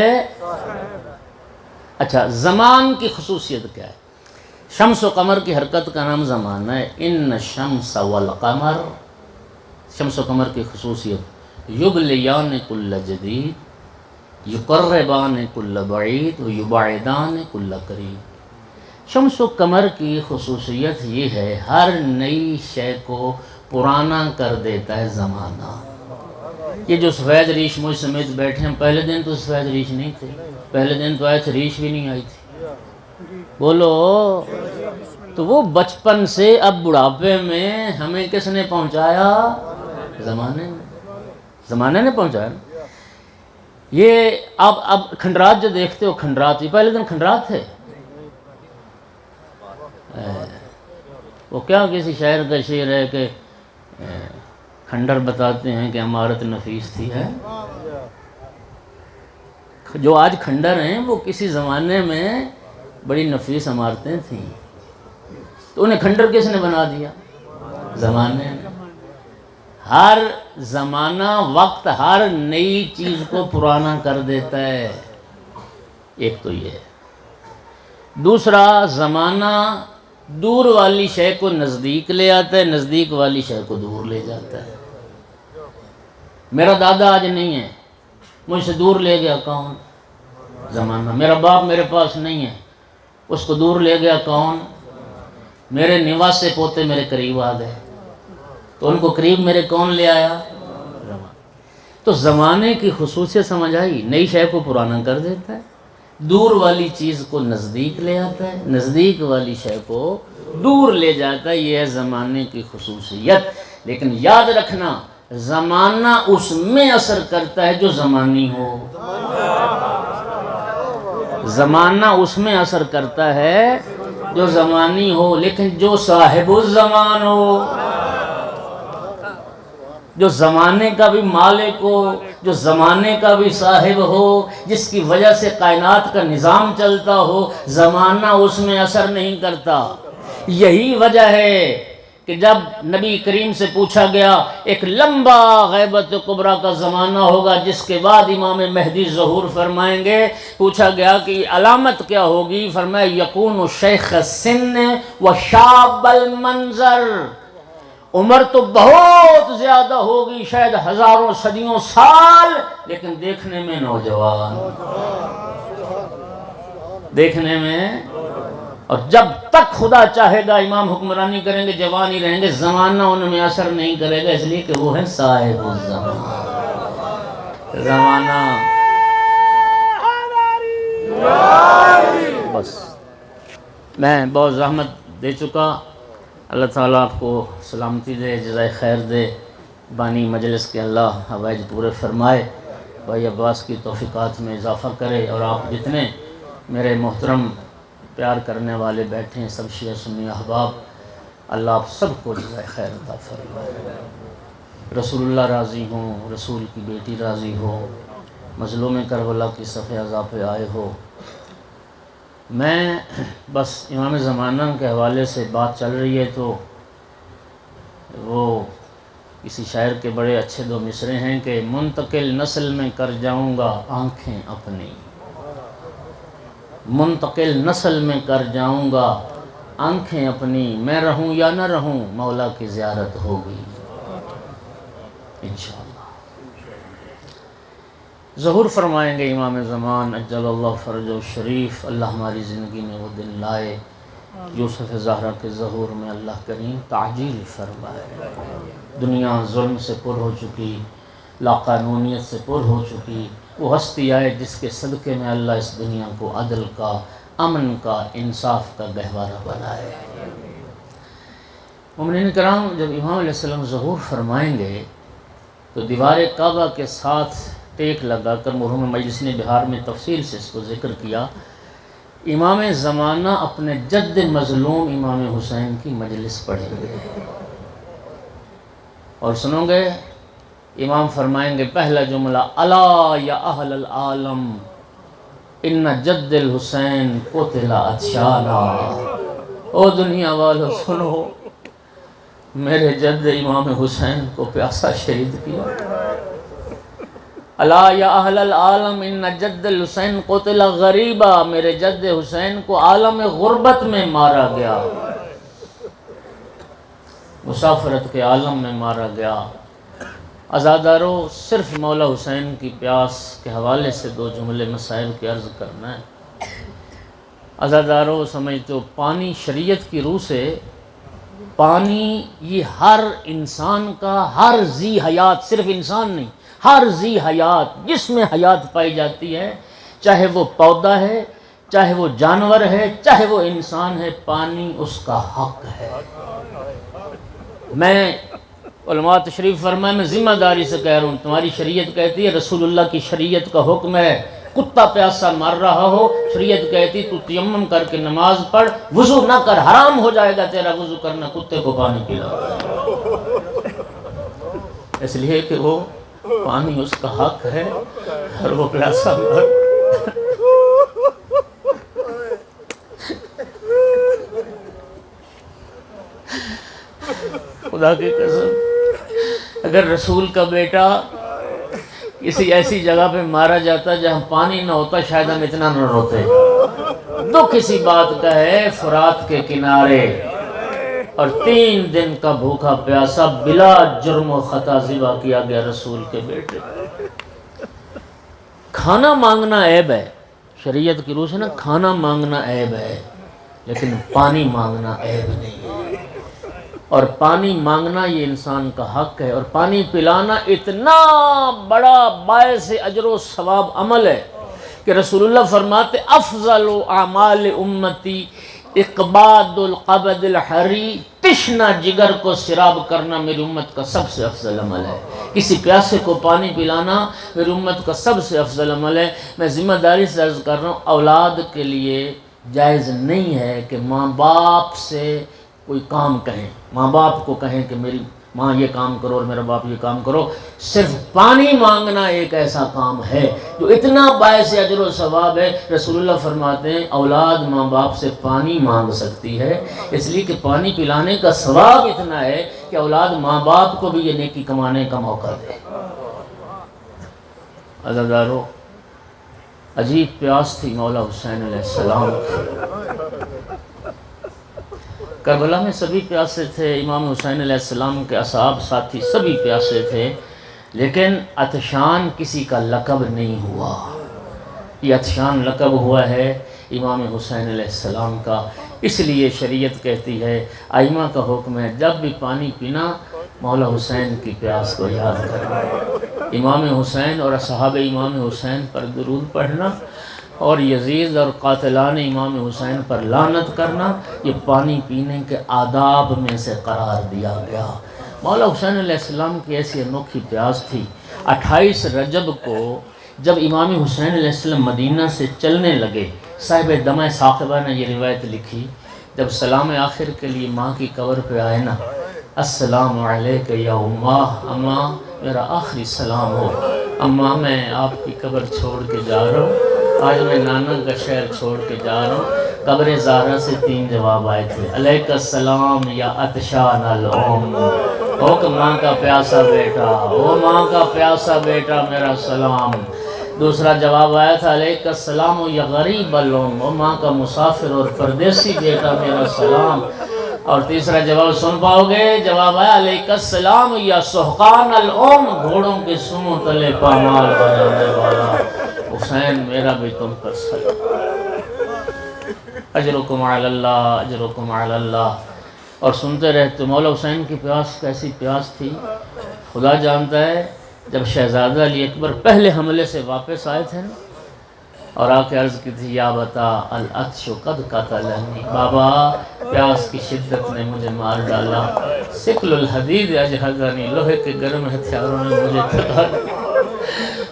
اچھا زمان کی خصوصیت کیا ہے؟ شمس و قمر کی حرکت کا نام زمان ہے. ان الشمس والقمر، شمس و قمر کی خصوصیت یبلیان کل جدید، یقربان کل بعید و یبعدان کل قریب. شمس و قمر کی خصوصیت یہ ہے ہر نئی شے کو پرانا کر دیتا ہے زمانہ. یہ جو سفید ریش مجھ سمیت بیٹھے ہیں، پہلے دن تو سفید ریش نہیں تھے، پہلے دن تو آئے تھے ریش بھی نہیں آئی تھی. بولو. تو وہ بچپن سے اب بڑھاپے میں ہمیں کس نے پہنچایا؟ زمانے نے. زمانے نے پہنچایا. یہ اب کھنڈرات جو دیکھتے ہو، کھنڈرات، یہ پہلے دن کھنڈرات تھے. وہ کیا کسی شاعر کا شعر ہے کہ کھنڈر بتاتے ہیں کہ عمارت نفیس تھی ہے. جو آج کھنڈر ہیں وہ کسی زمانے میں بڑی نفیس عمارتیں تھیں. تو انہیں کھنڈر کس نے بنا دیا؟ زمانے نے. ہر زمانہ وقت ہر نئی چیز کو پرانا کر دیتا ہے. ایک تو یہ ہے. دوسرا، زمانہ دور والی شے کو نزدیک لے آتا ہے، نزدیک والی شے کو دور لے جاتا ہے. میرا دادا آج نہیں ہے، مجھ سے دور لے گیا کون؟ زمانہ. میرا باپ میرے پاس نہیں ہے، اس کو دور لے گیا کون؟ میرے نواسے پوتے میرے قریب آ گئے، تو ان کو قریب میرے کون لے آیا؟ زمانہ. تو زمانے کی خصوصیت سمجھ آئی؟ نئی شے کو پرانا کر دیتا ہے، دور والی چیز کو نزدیک لے آتا ہے، نزدیک والی شے کو دور لے جاتا ہے. یہ ہے زمانے کی خصوصیت. لیکن یاد رکھنا، زمانہ اس میں اثر کرتا ہے جو زمانی ہو. زمانہ اس میں اثر کرتا ہے جو زمانی ہو، لیکن جو صاحب الزمان ہو، جو زمانے کا بھی مالک ہو، جو زمانے کا بھی صاحب ہو، جس کی وجہ سے کائنات کا نظام چلتا ہو، زمانہ اس میں اثر نہیں کرتا. یہی وجہ ہے کہ جب نبی کریم سے پوچھا گیا، ایک لمبا غیبت کبریٰ کا زمانہ ہوگا جس کے بعد امام مہدی ظہور فرمائیں گے، پوچھا گیا کہ علامت کیا ہوگی؟ فرمایا یکون شیخ السن و شاب المنظر. عمر تو بہت زیادہ ہوگی، شاید ہزاروں صدیوں سال، لیکن دیکھنے میں نوجوان، دیکھنے میں. اور جب تک خدا چاہے گا امام حکمرانی کریں گے، جوان ہی رہیں گے، زمانہ ان میں اثر نہیں کرے گا، اس لیے کہ وہ ہیں صاحب الزمان. زمانہ بس میں بہت زحمت دے چکا. اللہ تعالیٰ آپ کو سلامتی دے، جزائے خیر دے. بانی مجلس کے اللہ حوائج پورے فرمائے، بھائی عباس کی توفیقات میں اضافہ کرے، اور آپ جتنے میرے محترم پیار کرنے والے بیٹھے ہیں، سب شیعہ سنی احباب، اللہ آپ سب کو جزائے خیر عطا فرمائے. رسول اللہ راضی ہوں، رسول کی بیٹی راضی ہو، مظلوم کربلا کی صف اعضاء پہ آئے ہو. میں بس امام زمانہ کے حوالے سے بات چل رہی ہے تو وہ کسی شاعر کے بڑے اچھے دو مصرے ہیں کہ منتقل نسل میں کر جاؤں گا آنکھیں اپنی، منتقل نسل میں کر جاؤں گا آنکھیں اپنی، میں رہوں یا نہ رہوں مولا کی زیارت ہوگی انشاءاللہ. ظہور فرمائیں گے امام زمان اجل اللہ فرج و شریف. اللہ ہماری زندگی میں وہ دن لائے یوسف زہرا کے ظہور میں اللہ کریم تعجیل فرمائے. دنیا ظلم سے پر ہو چکی، لاقانونیت سے پر ہو چکی، وہ ہستی آئے جس کے صدقے میں اللہ اس دنیا کو عدل کا، امن کا، انصاف کا گہوارہ بنائے. مومنین کرام، جب امام علیہ السلام ظہور فرمائیں گے تو دیوار کعبہ کے ساتھ ٹیک لگا کر، مرحوم مجلس نے بہار میں تفصیل سے اس کو ذکر کیا، امام زمانہ اپنے جد مظلوم امام حسین کی مجلس پڑھیں گے اور سنو گے، امام فرمائیں گے پہلا جملہ، الا یا اہل العالم ان جد الحسین قتل عطشانا، او دنیا والو سنو، میرے جد امام حسین کو پیاسا شہید کیا۔ الا یا اہل العالم ان جد الحسین قتل غریبا، میرے جد حسین کو عالم غربت میں مارا گیا، مسافرت کے عالم میں مارا گیا۔ عزادارو، صرف مولا حسین کی پیاس کے حوالے سے دو جملے مسائل کی عرض کرنا ہے۔ عزادارو، سمجھتے ہو پانی شریعت کی روح سے، پانی یہ ہر انسان کا، ہر ذی حیات، صرف انسان نہیں، ہر ذی حیات جس میں حیات پائی جاتی ہے، چاہے وہ پودا ہے، چاہے وہ جانور ہے، چاہے وہ انسان ہے، پانی اس کا حق ہے۔ میں علماء تشریف فرمائے، میں ذمہ داری سے کہہ رہا ہوں، تمہاری شریعت کہتی ہے، رسول اللہ کی شریعت کا حکم ہے، کتا پیاسا مر رہا ہو، شریعت کہتی تو تیمم کر کے نماز پڑھ، وضو نہ کر، حرام ہو جائے گا تیرا وضو کرنا، کتے کو پانی پلا، اس لیے کہ وہ پانی اس کا حق ہے اور وہ پیاسا مر۔ خدا کی قسم، اگر رسول کا بیٹا کسی ایسی جگہ پہ مارا جاتا جہاں پانی نہ ہوتا، شاید ہم اتنا نہ روتے۔ دکھ اسی بات کا ہے، فرات کے کنارے اور 3 دن کا بھوکا پیاسا بلا جرم و خطا ذبح کیا گیا رسول کے بیٹے۔ کھانا مانگنا عیب ہے، شریعت کی روح سے نا، کھانا مانگنا عیب ہے، لیکن پانی مانگنا عیب نہیں ہے۔ اور پانی مانگنا یہ انسان کا حق ہے، اور پانی پلانا اتنا بڑا باعث اجر و ثواب عمل ہے کہ رسول اللہ فرماتے افضل اعمال امتی اقباد القبض الحری، تشنا جگر کو سراب کرنا میری امت کا سب سے افضل عمل ہے۔ کسی پیاسے کو پانی پلانا میری امت کا سب سے افضل عمل ہے۔ میں ذمہ داری سے عرض کر رہا ہوں، اولاد کے لیے جائز نہیں ہے کہ ماں باپ سے کوئی کام کہیں، ماں باپ کو کہیں کہ میری ماں یہ کام کرو اور میرا باپ یہ کام کرو۔ صرف پانی مانگنا ایک ایسا کام ہے جو اتنا باعث اجر و ثواب ہے، رسول اللہ فرماتے ہیں اولاد ماں باپ سے پانی مانگ سکتی ہے، اس لیے کہ پانی پلانے کا ثواب اتنا ہے کہ اولاد ماں باپ کو بھی یہ نیکی کمانے کا موقع دے۔ عزادارو، عجیب پیاس تھی مولا حسین علیہ السلام کی۔ کربلا میں سبھی پیاسے تھے، امام حسین علیہ السلام کے اصحاب ساتھی سبھی پیاسے تھے، لیکن عطشان کسی کا لقب نہیں ہوا۔ یہ عطشان لقب ہوا ہے امام حسین علیہ السلام کا، اس لیے شریعت کہتی ہے، ائمہ کا حکم ہے، جب بھی پانی پینا مولا حسین کی پیاس کو یاد کرنا، امام حسین اور اصحاب امام حسین پر درود پڑھنا اور یزید اور قاتلان امام حسین پر لعنت کرنا، یہ پانی پینے کے آداب میں سے قرار دیا گیا۔ مولا حسین علیہ السلام کی ایسی انوکھی پیاس تھی، 28 رجب کو جب امام حسین علیہ السلام مدینہ سے چلنے لگے، صاحب دمع ثاقبہ نے یہ روایت لکھی، جب سلام آخر کے لیے ماں کی قبر پہ آئے نا، السلام علیک یا اماں، اماں میرا آخری سلام ہو، اماں میں آپ کی قبر چھوڑ کے جا رہا ہوں، آج میں نانا کا شہر چھوڑ کے جا رہا ہوں۔ قبر زہرا سے 3 جواب آئے تھے، علیک السلام یا عطشان الام، او کہ ماں کا پیاسا بیٹا، او ماں کا پیاسا بیٹا میرا سلام۔ دوسرا جواب آیا تھا، علیک السلام یا غریب الام، او ماں کا مسافر اور پردیسی بیٹا میرا سلام۔ اور تیسرا جواب سن پاؤ گے، جواب آیا، علیک السلام یا سحقان الام، گھوڑوں کے سموں تلے پامال بجانے والا حسین میرا بھی تم پر سلام۔ اجرکم علی اللہ، اجرکم علی اللہ۔ اور سنتے رہتے، مولا حسین کی پیاس کیسی پیاس تھی خدا جانتا ہے۔ جب شہزادہ علی اکبر پہلے حملے سے واپس آئے تھے نا، اور آ کے عرض کی تھی، یا بتا العطش قد قتلنی، بابا پیاس کی شدت نے مجھے مار ڈالا، ثقل الحدید اجہدنی، لوہے کے گرم ہتھیاروں نے مجھے تھکا دیا،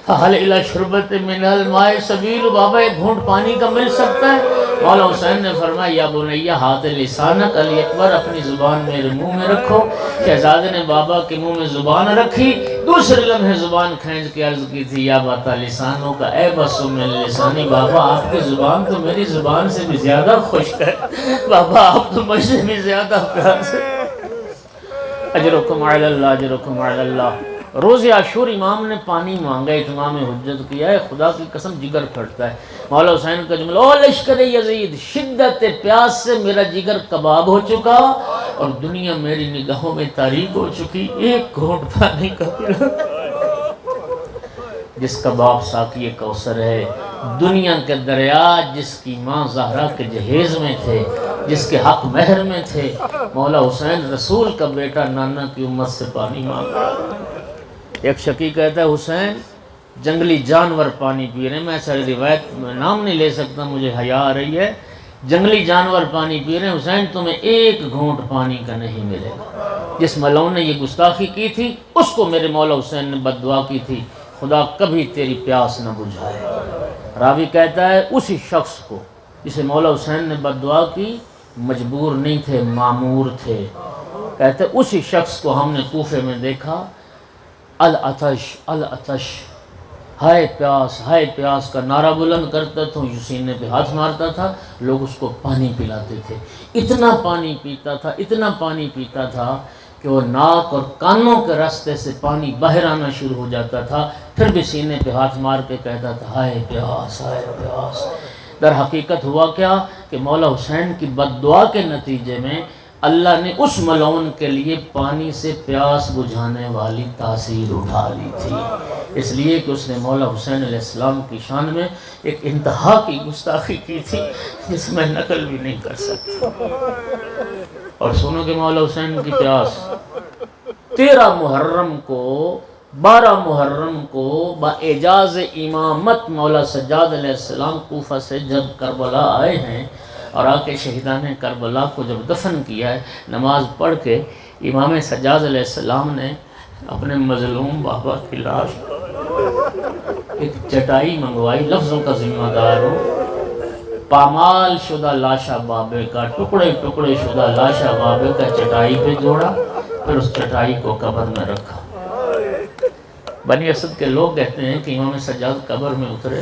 فہل الی شربت من الماء سبیل، بابا ایک گھونٹ پانی کا مل سکتا ہے؟ مولا حسین نے فرمایا یا بنیہ ہاتھ لسانک علی اکبر، اپنی زبان میرے منہ میں رکھو۔ شہزادے نے بابا کے منہ میں زبان رکھی، دوسرے لمحے زبان کھینچ کے عرض کی تھی یا باتا لسانوں کا اے بسو من لسانی، بابا آپ کی زبان تو میری زبان سے بھی زیادہ خشک ہے، بابا آپ تو مجھ سے بھی زیادہ پیار سے۔ اجرکم علی اللہ، اجرکم علی اللہ۔ روز عاشور امام نے پانی مانگا، اتمام حجت کیا ہے، خدا کی قسم جگر پھٹتا ہے۔ مولا حسین کا جملہ او لشکر یزید، شدت پیاس سے میرا جگر کباب ہو چکا اور دنیا میری نگاہوں میں تاریک ہو چکی، ایک گھونٹ پانی کا پلا۔ جس کا باپ ساقی کوثر ہے، دنیا کے دریا جس کی ماں زہرا کے جہیز میں تھے، جس کے حق مہر میں تھے، مولا حسین رسول کا بیٹا نانا کی امت سے پانی مانگ رہا۔ ایک شقی کہتا ہے حسین جنگلی جانور پانی پی رہے ہیں، میں ایسا روایت میں نام نہیں لے سکتا، مجھے حیا آ رہی ہے، جنگلی جانور پانی پی رہے ہیں، حسین تمہیں ایک گھونٹ پانی کا نہیں ملے گا۔ جس ملعون نے یہ گستاخی کی تھی اس کو میرے مولا حسین نے بد دعا کی تھی، خدا کبھی تیری پیاس نہ بجھائے۔ راوی کہتا ہے اسی شخص کو جسے مولا حسین نے بد دعا کی، مجبور نہیں تھے، مامور تھے، کہتے اسی شخص کو ہم نے کوفے میں دیکھا، العطش العطش، ہائے پیاس کا نعرہ بلند کرتا تھا، سینے پہ ہاتھ مارتا تھا، لوگ اس کو پانی پلاتے تھے، اتنا پانی پیتا تھا کہ وہ ناک اور کانوں کے راستے سے پانی باہر آنا شروع ہو جاتا تھا، پھر بھی سینے پہ ہاتھ مار کے کہتا تھا ہائے پیاس۔ در حقیقت ہوا کیا کہ مولا حسین کی بد دعا کے نتیجے میں اللہ نے اس ملعون کے لیے پانی سے پیاس بجھانے والی تاثیر اٹھا لی تھی، اس لیے کہ اس نے مولا حسین علیہ السلام کی شان میں ایک انتہا کی گستاخی کی تھی جس میں نقل بھی نہیں کر سکتا۔ اور سنو کہ مولا حسین کی پیاس 12 محرم کو باعجاز امامت مولا سجاد علیہ السلام کوفہ سے جب کربلا آئے ہیں اور آ کے شہیدان کربلا کو جب دفن کیا ہے، نماز پڑھ کے امام سجاد علیہ السلام نے اپنے مظلوم بابا کی لاش ایک چٹائی منگوائی، لفظوں کا ذمہ دار ہوں، پامال شدہ لاشا بابے کا، ٹکڑے ٹکڑے شدہ لاشا بابے کا چٹائی پہ جوڑا، پھر اس چٹائی کو قبر میں رکھا۔ بنی اسد کے لوگ کہتے ہیں کہ امام سجاد قبر میں اترے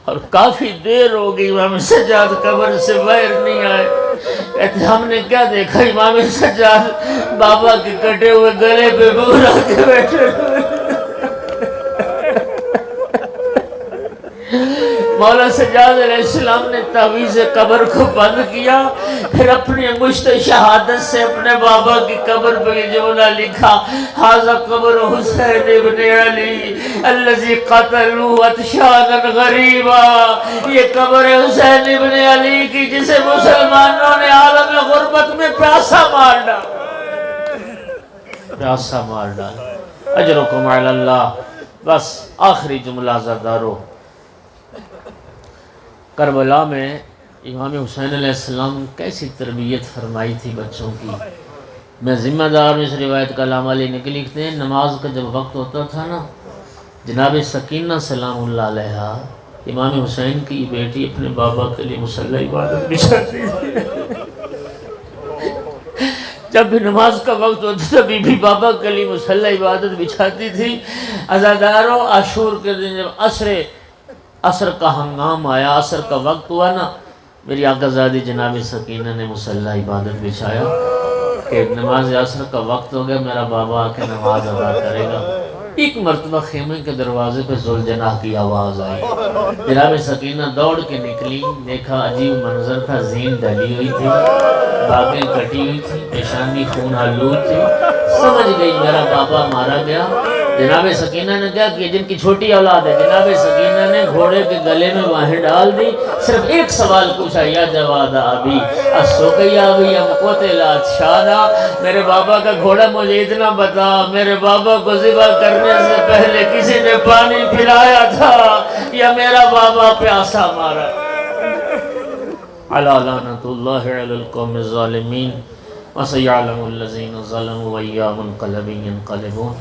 اور کافی دیر ہو گئی امام سجاد قبر سے باہر نہیں آئے، کہتے ہم نے کیا دیکھا، امام سجاد بابا کے کٹے ہوئے گلے پہ منہ رکھ کے بیٹھے ہوئے۔ مولا سجاد علیہ السلام نے تعویذ قبر کو بند کیا، پھر اپنی انگشت شہادت سے اپنے بابا کی قبر پہ یہ جملہ لکھا، ھذا قبر حسین ابن علی الذی قتلوہ عطشانا غریبا، یہ قبر حسین ابن علی کی جسے مسلمانوں نے عالم غربت میں پیاسا مار ڈالا۔ اجرکم علی اللہ۔ بس آخری جملہ زدارو، کربلا میں امام حسین علیہ السلام کیسی تربیت فرمائی تھی بچوں کی۔ میں ذمہ دار ہوں اس روایت کا، علامہ علی نقل لکھتے ہیں نماز کا جب وقت ہوتا تھا نا، جناب سکینہ سلام اللہ علیہا امام حسین کی بیٹی اپنے بابا کے لیے مصلی عبادت بچھاتی تھی۔ جب بھی نماز کا وقت ہوتا تھا بی بی بابا کے لیے مصلی عبادت بچھاتی تھی۔ عزاداروں، عاشور کے دن جب عصر کا ہنگام آیا، عصر کا وقت ہوا نا، میری آقا زادی جناب سکینہ نے مصلی عبادت بچھایا کہ نماز عصر کا وقت ہو گیا، میرا بابا آ کے نماز ادا کرے گا۔ ایک مرتبہ خیمے کے دروازے پہ ذوالجناح کی آواز آئی، جناب سکینہ دوڑ کے نکلی، دیکھا عجیب منظر تھا، زین ڈلی ہوئی تھی، باگیں کٹی ہوئی تھی، پیشانی خون آلود تھی، سمجھ گئی میرا بابا مارا گیا۔ جناب سکینہ نے کیا کیا، جن کی چھوٹی اولاد ہے، جناب سکینہ نے گھوڑے کے گلے میں باہیں ڈال دی، صرف ایک سوال پوچھا، یا جواد ابی السقیا ابی ام قتل عطشانا، میرے بابا کا گھوڑا مجھے اتنا بتا، میرے بابا کو ذبح کرنے سے پہلے کسی نے پانی پلایا تھا یا میرا بابا پیاسا مارا؟ علی لعنۃ اللہ علی القوم الظالمین وسیعلم الذین ظلموا وایام منقلبین ينقلبون۔